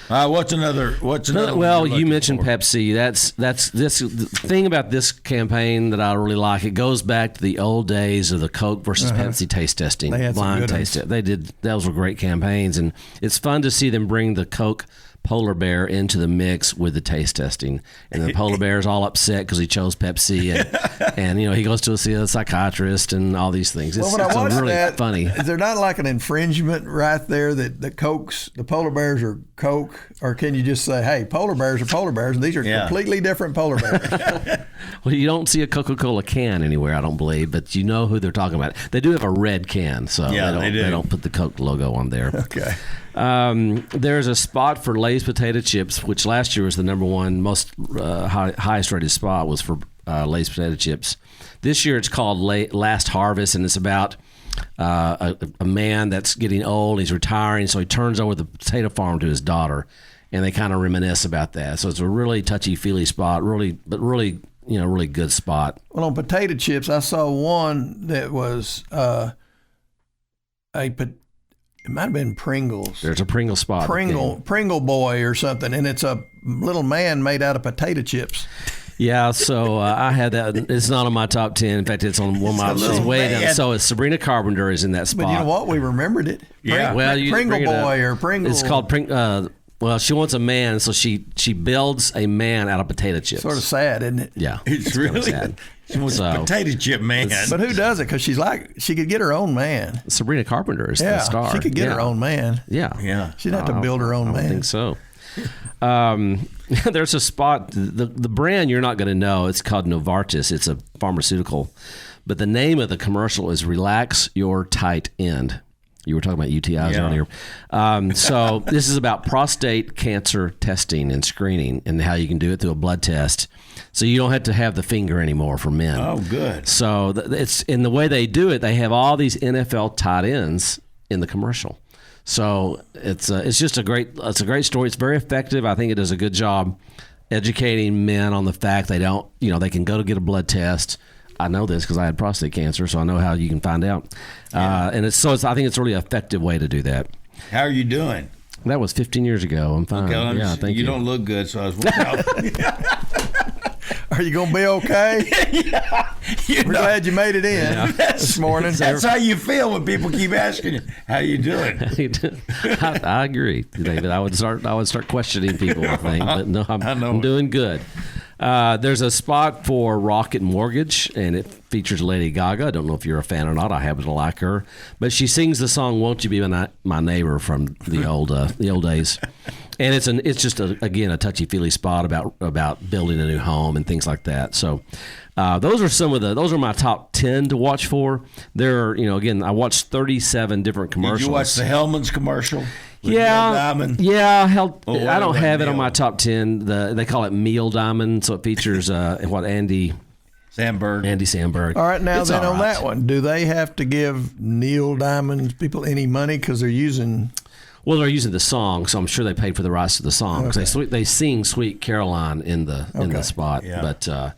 What's another? Well, you mentioned Pepsi. That's this the thing about this campaign that I really like. It goes back to the old days of the Coke versus Pepsi taste testing, they had blind taste. They did; those were great campaigns, and it's fun to see them bring the Coke polar bear into the mix with the taste testing, and the polar bear is all upset because he chose Pepsi, and he goes to see a psychiatrist and all these things. It's really funny. Is there not like an infringement right there that the polar bears are Coke, or can you just say, hey, polar bears are polar bears, and these are completely different polar bears? Well, you don't see a Coca-Cola can anywhere, I don't believe, but you know who they're talking about. They do have a red can, so they don't put the Coke logo on there. Okay. There's a spot for Lay's potato chips, which last year was the number one most highest rated spot was for Lay's potato chips. This year it's called Last Harvest, and it's about a man that's getting old. He's retiring, so he turns over the potato farm to his daughter, and they kind of reminisce about that. So it's a really touchy-feely spot, really good spot. Well, on potato chips, I saw one that was it might have been Pringles. There's a Pringle spot. Pringle Boy or something, and it's a little man made out of potato chips. Yeah, so I had that. It's not on my top 10. In fact, it's on one of my. It's way down. So it's Sabrina Carpenter is in that spot. But you know what? We remembered it. Yeah. Pringle Boy or Pringle. It's called Pringle. Well, she wants a man, so she builds a man out of potato chips. Sort of sad, isn't it? Yeah, it's really sad. She wants a potato chip man. But who does it? Because she could get her own man. Sabrina Carpenter is the star. She could get her own man. Yeah. She'd have to build her own man. I think so. There's a spot, the brand you're not going to know. It's called Novartis. It's a pharmaceutical. But the name of the commercial is Relax Your Tight End. You were talking about UTIs earlier. So this is about prostate cancer testing and screening and how you can do it through a blood test. So you don't have to have the finger anymore for men. Oh, good. So it's in the way they do it, they have all these NFL tight ends in the commercial. So it's just a great story. It's very effective. I think it does a good job educating men on the fact they can go to get a blood test. I know this because I had prostate cancer, so I know how you can find out. I think it's a really effective way to do that. How are you doing? That was 15 years ago. I'm fine. Okay, thank you. You don't look good, so I was wondering. Are you going to be okay? We're glad you made it in this morning. That's how you feel when people keep asking you, how you doing? I agree, David. I would start questioning people, I think. But no, I'm doing good. There's a spot for Rocket Mortgage, and it features Lady Gaga. I don't know if you're a fan or not. I happen to like her. But she sings the song "Won't You Be My Neighbor" from the old days. And it's just a touchy-feely spot about building a new home and things like that. So those are my top 10 to watch for. There are, I watched 37 different commercials. Did you watch the Hellman's commercial? Yeah. I don't have it on my top 10. They call it Meal Diamond, so it features Andy Samberg. All right, now then on that one, do they have to give Neil Diamond's people any money because they're using? Well, they're using the song, so I'm sure they paid for the rights to the song. Okay. They sing "Sweet Caroline" in the spot, but so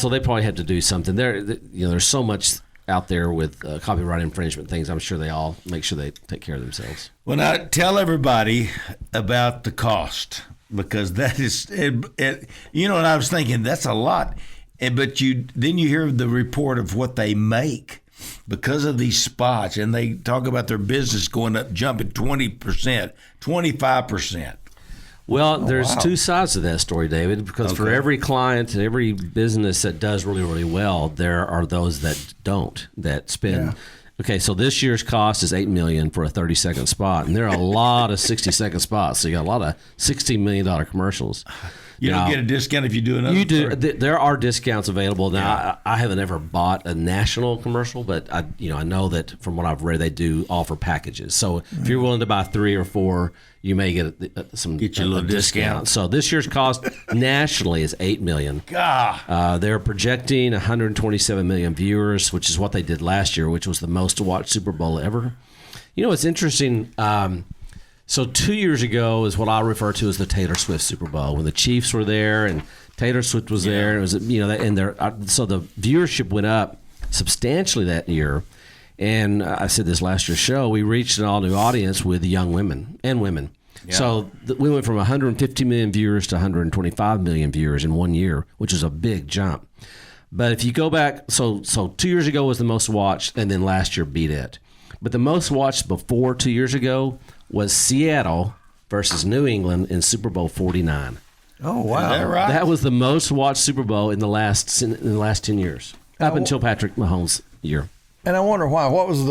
they probably have to do something. There's so much out there with copyright infringement things. I'm sure they all make sure they take care of themselves. Well, now tell everybody about the cost, because that is, and I was thinking that's a lot, but then you hear the report of what they make because of these spots, and they talk about their business jumping 20%, 25%. Well, there's two sides to that story, David, because for every client, every business that does really, really well, there are those that don't, that spend. Yeah. Okay, so this year's cost is $8 million for a 30-second spot, and there are a lot of 60-second spots. So you got a lot of $16 million commercials. You don't get a discount if you do another. You do. There are discounts available now. I haven't ever bought a national commercial, but I know that from what I've read, they do offer packages. So if you're willing to buy 3 or 4, you may get a little discount. So this year's cost nationally is $8 million. God. They're projecting 127 million viewers, which is what they did last year, which was the most to watch Super Bowl ever. It's interesting. So 2 years ago is what I refer to as the Taylor Swift Super Bowl, when the Chiefs were there and Taylor Swift was there. And it was so the viewership went up substantially that year. And I said this last year's show, we reached an all-new audience with young women and women. Yeah. So we went from 150 million viewers to 125 million viewers in 1 year, which is a big jump. But if you go back, so 2 years ago was the most watched, and then last year beat it. But the most watched before 2 years ago was Seattle versus New England in Super Bowl 49. Oh, wow. Is that right? That was the most watched Super Bowl in the last 10 years, up until Patrick Mahomes' year. And I wonder why. What was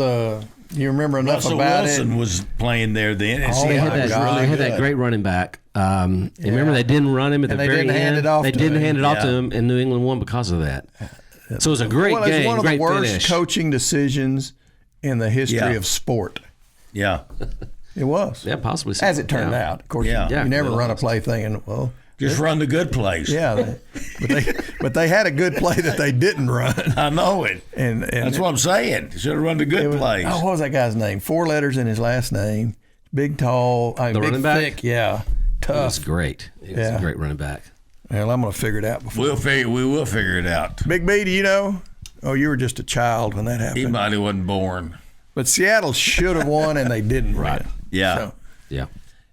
you remember enough Russell about Wilson it? was playing there then. They had that great running back. Remember they didn't run him at the very end. They didn't hand it off to him, and New England won because of that. So it was a great game, it was one of great the worst finish. coaching decisions in the history of sport. Yeah. It was. Yeah, possibly so. As it turned out. Of course, you never run a play thinking, well... Just run the good plays. Yeah, but they had a good play that they didn't run. I know it. And that's what I'm saying. Should have run the good plays. Oh, what was that guy's name? 4 letters in his last name. Big, tall, the big, running back? thick, yeah. Tough. He was great. He was a great running back. Well, I'm going to figure it out before. We will figure it out. Big B, do you know? Oh, you were just a child when that happened. He might have wasn't born. But Seattle should have won, and they didn't win. Yeah. So. Yeah.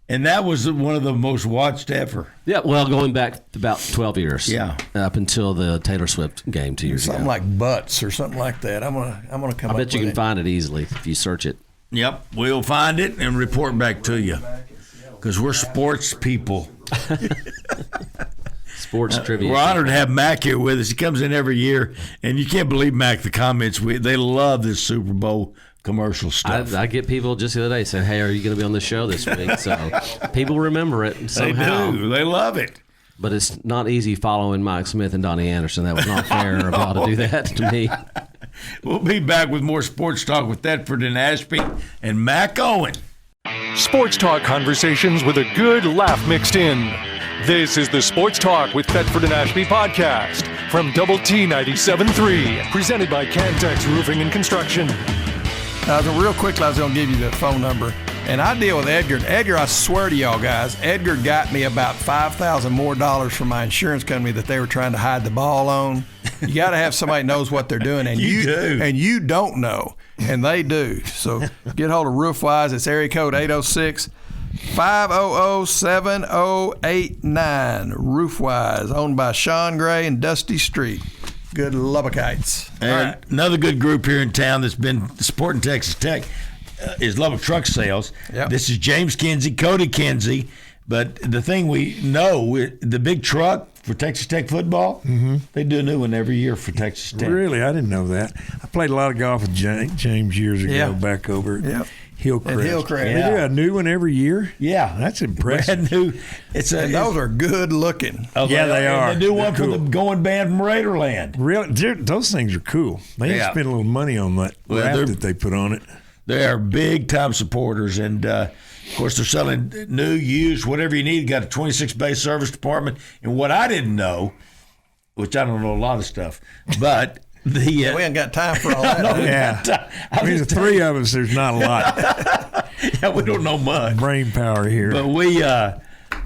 And that was one of the most watched ever. Yeah, well, going back about 12 years. Yeah. Up until the Taylor Swift game 2 years ago. Something like Butts or something like that. I'm gonna come up with it. I bet you can find it easily if you search it. Yep. We'll find it and report back to you. Because we're sports people. Sports trivia. We're honored to have Mack here with us. He comes in every year, and you can't believe, Mack, the comments. They love this Super Bowl commercial stuff. I get people just the other day saying, hey, are you going to be on the show this week? So people remember it somehow. They do. They love it. But it's not easy following Mike Smith and Donny Anderson. That was not fair of y'all to do that to me. We'll be back with more sports talk with Thetford and Ashby and Mack Owen. Sports talk conversations with a good laugh mixed in. This is the Sports Talk with Thetford and Ashby podcast from Double T 97.3, presented by Cantex Roofing and Construction. Real quickly, I was going to give you the phone number. And I deal with Edgar. Edgar, I swear to y'all guys, Edgar got me about $5,000 more from my insurance company that they were trying to hide the ball on. You got to have somebody that knows what they're doing, and you do. And you don't know, and they do. So get hold of Roofwise. It's area code 806-500-7089. Roofwise, owned by Sean Gray and Dusty Street. Good Lubbockites. And another good group here in town that's been supporting Texas Tech is Lubbock Truck Sales. Yep. This is James Kinsey, Cody Kinsey. But the thing we know, the big truck for Texas Tech football, they do a new one every year for Texas Tech. Really? I didn't know that. I played a lot of golf with James years ago back over at Hillcrest. They do a new one every year? Yeah. That's impressive. Brand new. Those are good looking. Oh, yeah, they are. And they do one for the going band from Raiderland. Really? Those things are cool. They spend a little money on that wrap that they put on it. They are big-time supporters, and, of course, they're selling new, used, whatever you need. Got a 26-bay service department. And what I didn't know, which I don't know a lot of stuff, but we ain't got time for all that. The three of us, there's not a lot. We don't know much. Brain power here. But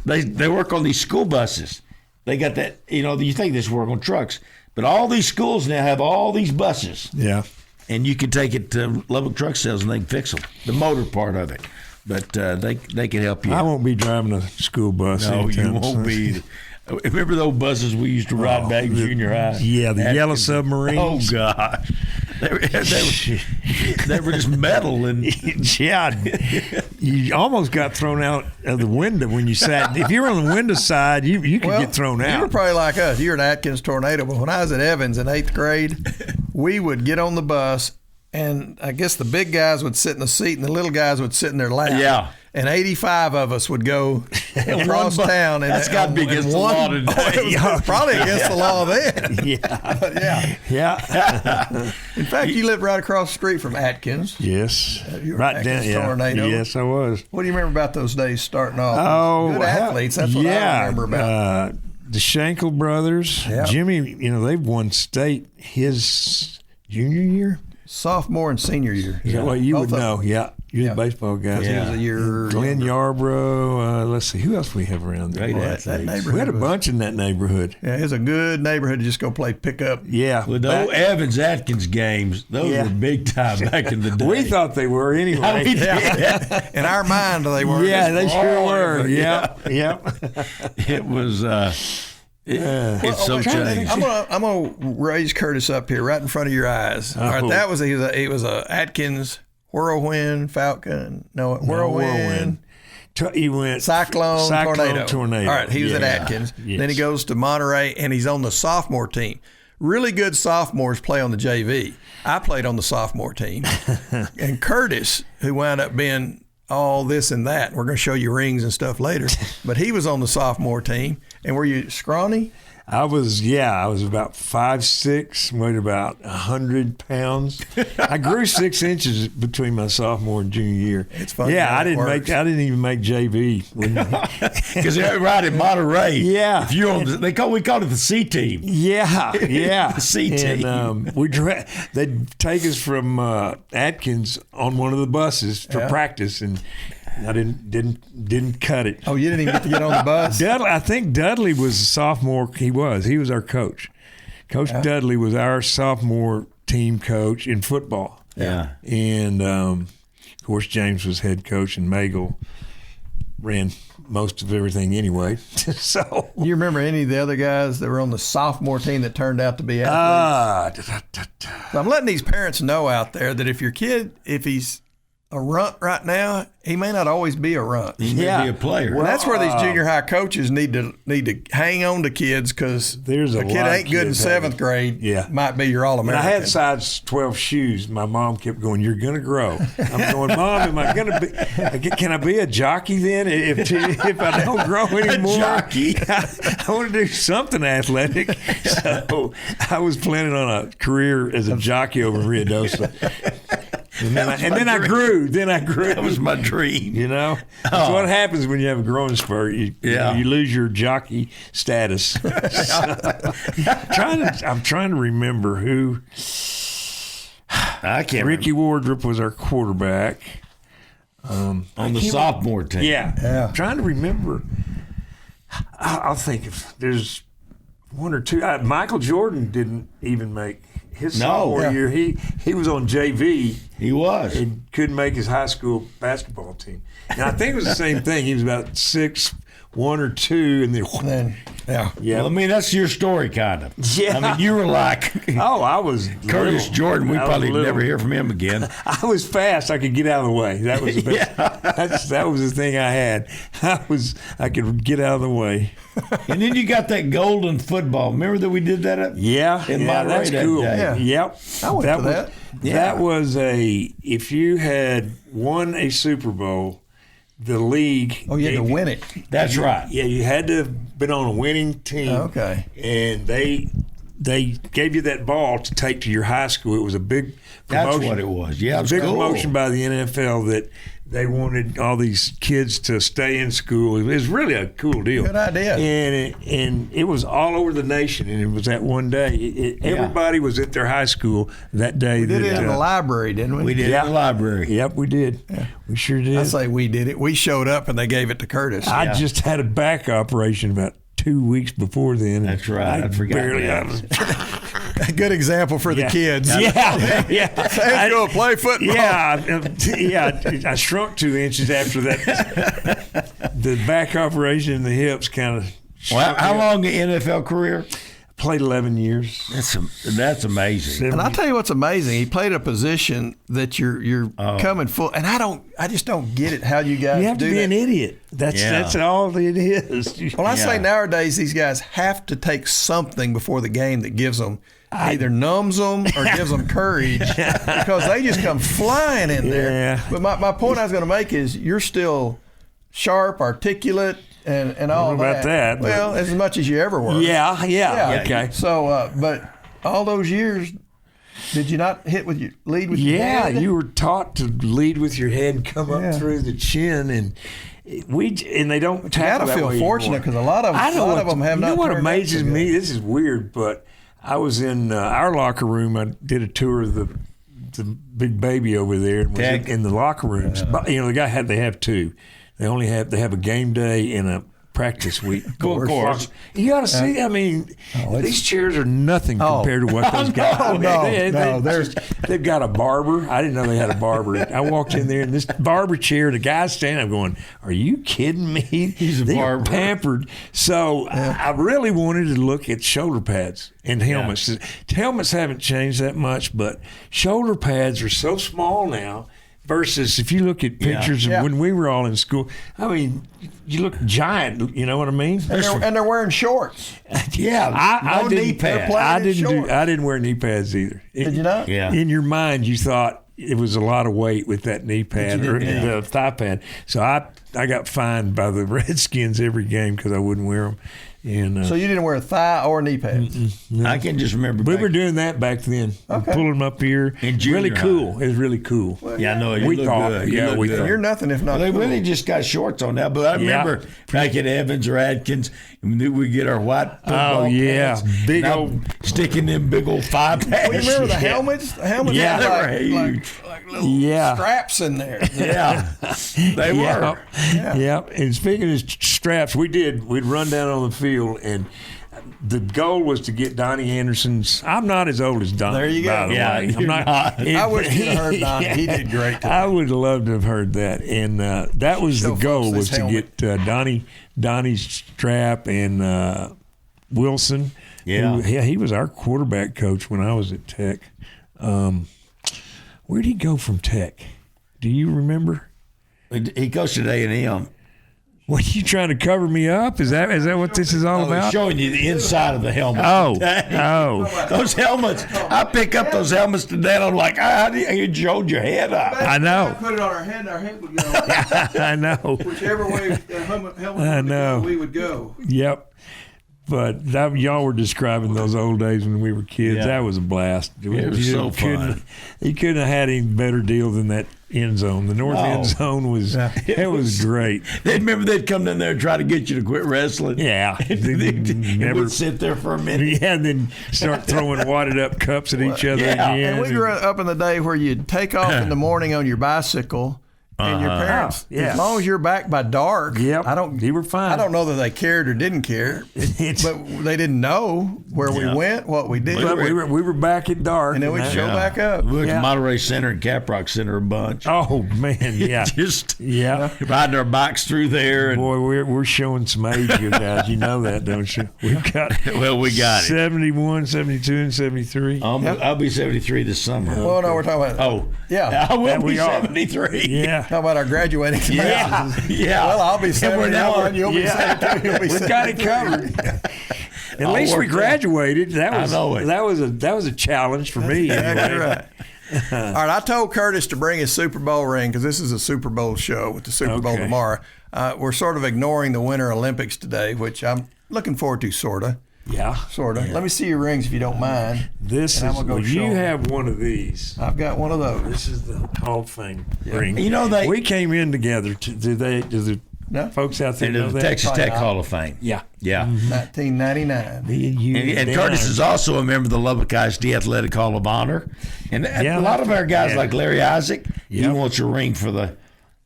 they work on these school buses. They got that, you think they work on trucks, but all these schools now have all these buses. Yeah. And you can take it to Lubbock Truck Sales and they can fix them, the motor part of it. But they can help you. I won't be driving a school bus. No, you won't be. Remember those buses we used to ride back in junior high? Yeah, the yellow submarines. Oh, gosh. They were just metal. And you almost got thrown out of the window when you sat. If you were on the window side, you could get thrown out. You were probably like us. You were an Atkins tornado. But when I was at Evans in 8th grade, we would get on the bus, and I guess the big guys would sit in the seat and the little guys would sit in their lap. Yeah. And 85 of us would go across town. And that's got to be against the law today. It was probably against the law then. Yeah. In fact, you lived right across the street from Atkins. Yes. You were right down. Tornado. Yes, I was. What do you remember about those days starting off? Oh, good athletes. That's what I remember about. The Schenkel brothers. Yep. Jimmy, they've won state his junior year. Sophomore and senior year. Is that what you would know? Yeah. You're the baseball guy. He was a year. Glenn Yarbrough. Let's see. Who else we have around there? That neighborhood. We had a bunch in that neighborhood. Yeah, it's a good neighborhood to just go play pickup. Yeah. With those Evans-Atkins games, those were big time back in the day. We thought they were anyway. In our mind, they were. Yeah, they sure were. Yeah. It was... it's so changed. I'm gonna raise Curtis up here right in front of your eyes. All right, that was he was a Atkins Whirlwind Falcon. No, Whirlwind. He went Cyclone Tornado. All right, he was at Atkins. Yes. Then he goes to Monterey, and he's on the sophomore team. Really good sophomores play on the JV. I played on the sophomore team. And Curtis, who wound up being all this and that, we're going to show you rings and stuff later, but he was on the sophomore team. And were you scrawny? I was about 5'6", weighed about 100 pounds. I grew 6 inches between my sophomore and junior year. It's funny. Yeah, I didn't even make JV because they're right in Monterey. Yeah, if you're on we called it the C team. Yeah, the C team. And they'd take us from Atkins on one of the buses for practice, and I didn't cut it. Oh, you didn't even get to get on the bus? I think Dudley was a sophomore. He was our coach. Coach Dudley was our sophomore team coach in football. Yeah. And, of course, James was head coach, and Magel ran most of everything anyway. So, you remember any of the other guys that were on the sophomore team that turned out to be athletes? So I'm letting these parents know out there that if your kid, if he's a runt right now, he may not always be a runt. He may be a player. Well, that's where these junior high coaches need to hang on to kids, because there's a kid ain't good in 7th grade. Might be your All-American. I had size 12 shoes. My mom kept going, "You're going to grow." I'm going, "Mom, am I going to be? Can I be a jockey then? If I don't grow anymore, a jockey. I want to do something athletic." So I was planning on a career as a jockey over in Rio Dosa. And then I grew. That was my dream. You know, that's what happens when you have a growing spurt. You lose your jockey status. I'm trying to remember who. I can't. Ricky Wardrop was our quarterback on the sophomore team. Yeah. I'm trying to remember. I'll think if there's one or two. Michael Jordan didn't even make his sophomore year. He was on JV. He was. He couldn't make his high school basketball team. And I think it was the same thing. He was about 6'1" or 2", and then yeah. Well, I mean, that's your story, kind of. Yeah. I mean, you were like, I was Curtis little. Jordan. We probably never hear from him again. I was fast. I could get out of the way. That was the best. That was the thing I had. I could get out of the way. And then you got that golden football. Remember that we did that in Monterey? That's cool. Yeah. Yep. I went to that. That was if you had won a Super Bowl, the league. Oh, you had to win it. That's right. Yeah, you had to have been on a winning team. Okay. And they gave you that ball to take to your high school. It was a big promotion. That's what it was. Yeah, it was a big cool. promotion by the NFL that they wanted all these kids to stay in school. It was really a cool deal. Good idea. And it was all over the nation, and it was that one day. Everybody was at their high school that day. We did it in the library, didn't we? We did it in the library. Yep, we did. Yeah. We sure did. I say we did it. We showed up, and they gave it to Curtis. I just had a back operation about 2 weeks before then. That's right. I forgot. A good example for the kids. Yeah. Let's go play football. Yeah. I shrunk 2 inches after that. The back operation and the hips kind of. Well, how long an NFL career? Played 11 years. That's amazing. And I'll tell you what's amazing. He played a position that you're coming full. And I just don't get it how you guys do that. You have to be an idiot. That's all it is. Well, I say nowadays these guys have to take something before the game that gives them either numbs them or gives them courage, because they just come flying in there. Yeah. But my point I was going to make is you're still sharp, articulate, and all about that. Well, as much as you ever were. Yeah. Okay. So, but all those years, did you not lead with your head? Yeah, you were taught to lead with your head and come up through the chin, and they don't tackle that way. You got to feel fortunate, because a lot of them have not. You know what turned amazes me? This is weird, but I was in our locker room. I did a tour of the big baby over there, and was in the locker rooms. But, you know, they have two. They have a game day and a practice week. Of course. You got to see. I mean, these chairs are nothing compared to what those guys. They've got a barber. I didn't know they had a barber. I walked in there, and this barber chair, the guy's standing up going, "Are you kidding me?" He's a barber. Pampered. So I really wanted to look at shoulder pads and helmets. Helmets haven't changed that much, but shoulder pads are so small now versus if you look at pictures of when we were all in school, I mean, you look giant. You know what I mean? And they're wearing shorts. I no didn't, knee pads. I didn't wear knee pads either. Did you not? Yeah. In your mind, you thought it was a lot of weight with that knee pad or the thigh pad. So I got fined by the Redskins every game because I wouldn't wear them. And, so you didn't wear a thigh or knee pads? No. I can just remember. We were doing that back then. Okay. Pulling them up here. Really cool. It was really cool. Well, I know. We thought. Good. Yeah, we thought. You're nothing if not They cool. really just got shorts on now. But I remember back at Evans or Adkins, we get our white football pants, big old sticking them big old thigh pads. Well, you remember the helmets? The helmets Yeah, had they were huge. like little straps in there. Yeah, they were. Yeah. And speaking of straps, we'd run down on the field, and the goal was to get Donny Anderson's. I'm not as old as Donny. There you go. By the way. I'm not. I wish you'd have heard Donny. He did great. I would have loved to have heard that. And that was the goal, was to get Donnie's strap and Wilson. Yeah. He was our quarterback coach when I was at Tech. Where'd he go from Tech? Do you remember? He coached at A&M. What, are you trying to cover me up? Is that what this is all about? Showing you the inside of the helmet. Oh. Those helmets. I pick up those helmets today, and I'm like, how do you hold your head up? I know. Put it on our head, and our head would go. I know. Whichever way the helmet would go, we would go. Yep. But y'all were describing those old days when we were kids. Yeah. That was a blast. It was so fun. You couldn't have had any better deal than that end zone. The north end zone was was great. Remember they'd come in there and try to get you to quit wrestling? Yeah. They would sit there for a minute. Yeah, and then start throwing wadded up cups at each other again. And we grew up in the day where you'd take off in the morning on your bicycle. And your parents, as long as you're back by dark, you were fine. I don't know that they cared or didn't care, but they didn't know where we went, what we did. But we were back at dark, and then we'd show back up. We went to Monterey Center and Caprock Center a bunch. Oh man, yeah, riding our bikes through there. And boy, we're showing some age here, guys. You know that, don't you? We've got we got 71, 72, and 73. I'll be 73 this summer. Well, no, we're talking about. I will be 73. Yeah. How about our graduating classes? Yeah. Well, I'll be 71. You'll be 72. You'll be 72. We've got it covered. At least we graduated. That was a challenge for me. Exactly right. All right, I told Curtis to bring his Super Bowl ring because this is a Super Bowl show with the Super Bowl tomorrow. We're sort of ignoring the Winter Olympics today, which I'm looking forward to, sort of. Yeah. Sort of. Yeah. Let me see your rings if you don't mind. You have one of these. I've got one of those. This is the Hall of Fame ring. You know, we came in together. Do the folks out there know the that? Texas Tech Hall of Fame. Yeah. Yeah. 1999. And Curtis is also a member of the Lubbock ISD Athletic Hall of Honor. And a lot of our guys like Larry Isaac, he wants a ring for the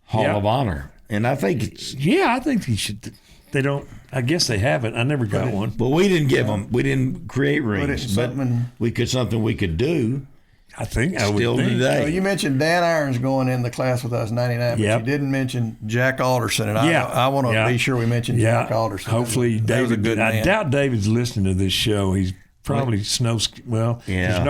Hall of Honor. And I think I think he should. They don't. I guess they haven't. I never got one. But we didn't give them. We didn't create rings. But something we could do. I think still today. Well, you mentioned Dan Irons going in the class with us in '99, but you didn't mention Jack Alderson, and I want to be sure we mention Jack Alderson. Hopefully, David. Was a good man. I doubt David's listening to this show. He's probably there's no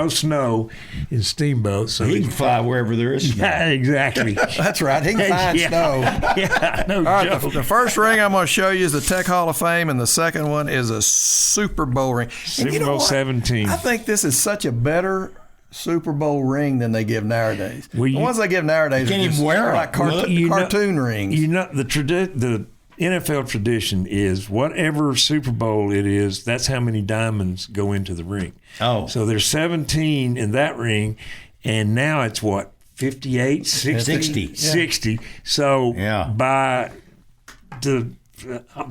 snow in Steamboat, so he can fly wherever there is snow. Yeah, exactly. That's right. He can find snow. Yeah, no All right, joke. the first ring I'm going to show you is the Tech Hall of Fame, and the second one is a Super Bowl ring. Super Bowl 17. I think this is such a better Super Bowl ring than they give nowadays. The ones they give nowadays can't even wear like cartoon rings. You know, the NFL tradition is whatever Super Bowl it is, that's how many diamonds go into the ring. Oh. So there's 17 in that ring, and now it's what, 58, 60? 60. So by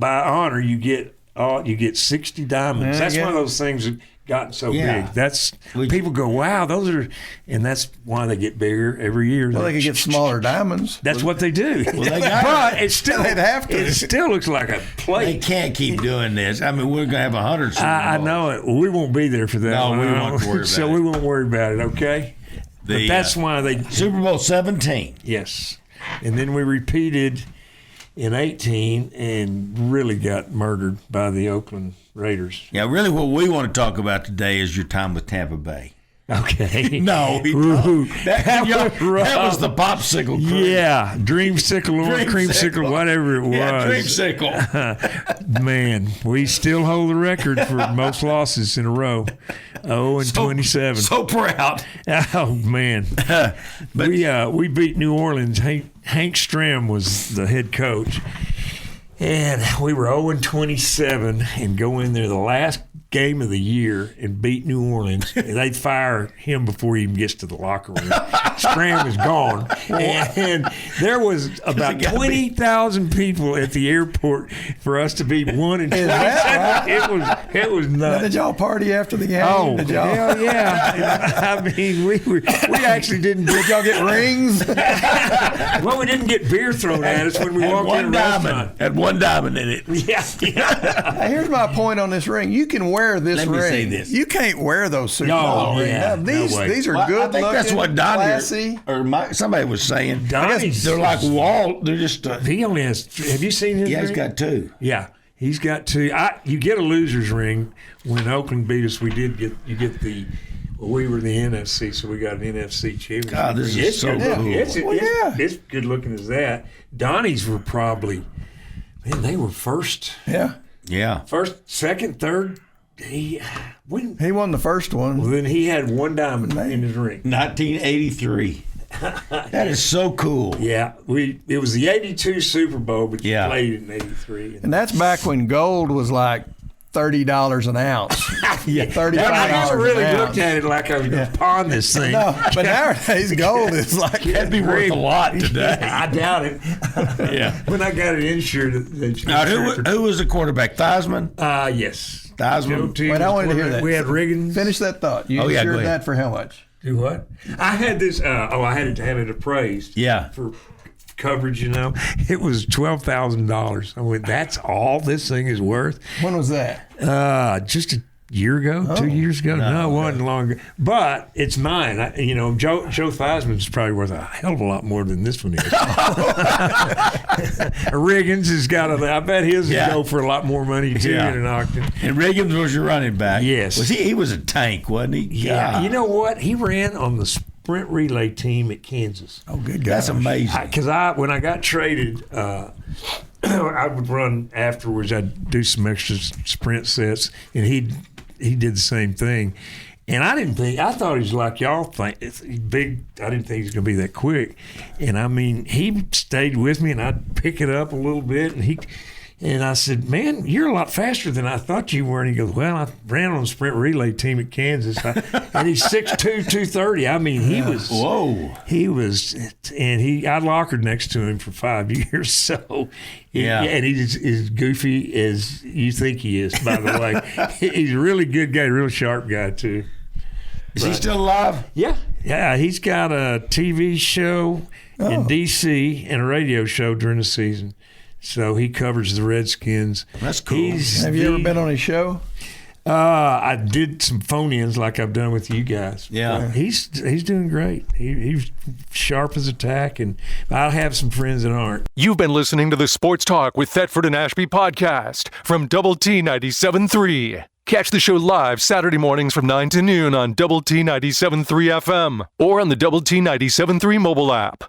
honor, you get 60 diamonds. That's one of those things that gotten so big. That's people go, wow, those are, and that's why they get bigger every year. Well, they could get smaller diamonds. That's what they do. Well, they got but it still they'd have to. It still looks like a plate. They can't keep doing this. I mean, we're gonna have 100. I know it. We won't be there for that. No, we won't worry about so it. we won't worry about it. Okay. But that's why they Super Bowl 17. Yes, and then we repeated in 18 and really got murdered by the Oakland Raiders. Yeah, really what we want to talk about today is your time with Tampa Bay. Okay. No, that was the popsicle. Yeah, dreamsicle or creamsicle, whatever it was. Yeah, dreamsicle. Man, we still hold the record for most losses in a row. 0-27. So proud. Oh man, we beat New Orleans. Hank Stram was the head coach, and we were 0-27 and go in there the last game of the year and beat New Orleans. And they'd fire him before he even gets to the locker room. Stram is gone. And there was about 20,000 people at the airport for us to beat 1-27. It was nuts. Did y'all party after the game? Oh, did y'all? hell yeah. I mean, we actually didn't. Did y'all get rings? Well, we didn't get beer thrown at us when we walked in a restaurant. Had one diamond in it. Yeah. Hey, here's my point on this ring. You can wear this Let ring. me say this. You can't wear those Super Bowl rings. Yeah, These are Well, good I think looking, that's what Donny classy. somebody was saying. Donnie's- They're like wall. They're just. He only has. Have you seen his Yeah, ring? he's got two. Yeah, he's got two. You get a loser's ring. When Oakland beat us, we did get. You get the. Well, we were the NFC, so we got an NFC championship. God, this ring. is so cool. It's good looking as that. Donnie's were probably. Man, they were first. Yeah. First, second, third. He won the first one. Well, then he had one diamond in his ring. 1983. That is so cool. Yeah, it was the '82 Super Bowl, but you played it in '83. And that's back when gold was like $30 an ounce. Yeah, $35 I never really an looked ounce. at it like I was going to pawn this thing. No, but nowadays gold is like That'd be worth a lot today. I doubt it. Yeah. When I got it insured. Now, who was the quarterback? Theismann? Yes. Theismann. Wait, I wanted to hear that. We had Riggins. Finish that thought. You insured that for how much? Do what? I had this. I had to have it appraised. Yeah. For coverage, it was $12,000. I went, that's all this thing is worth. When was that? Just a year ago, 2 years ago. No, it wasn't long ago. But it's mine. Joe Theismann's probably worth a hell of a lot more than this one is. Riggins has got I bet his will go for a lot more money too in an auction. And Riggins was your running back. Yes. He was a tank, wasn't he? Yeah. You know what? He ran on the sprint relay team at Kansas. Oh, good guy. That's amazing. Because when I got traded, I would run afterwards. I'd do some extra sprint sets, and he did the same thing. And I thought he was like y'all think. Big. I didn't think he was going to be that quick. And I mean, he stayed with me, and I'd pick it up a little bit, and I said, man, you're a lot faster than I thought you were. And he goes, well, I ran on the sprint relay team at Kansas. And he's 6'2", 230. I mean, he was. Whoa. He was, and I lockered next to him for 5 years. So, and he's as goofy as you think he is, by the way. He's a really good guy, real sharp guy, too. Is he still alive? Yeah. Yeah, he's got a TV show in D.C. and a radio show during the season. So he covers the Redskins. That's cool. Have you ever been on his show? I did some phone-ins like I've done with you guys. Yeah. He's doing great. He's sharp as a tack, and I'll have some friends that aren't. You've been listening to the Sports Talk with Thetford and Ashby podcast from Double T 97.3. Catch the show live Saturday mornings from 9 to noon on Double T 97.3 FM or on the Double T 97.3 mobile app.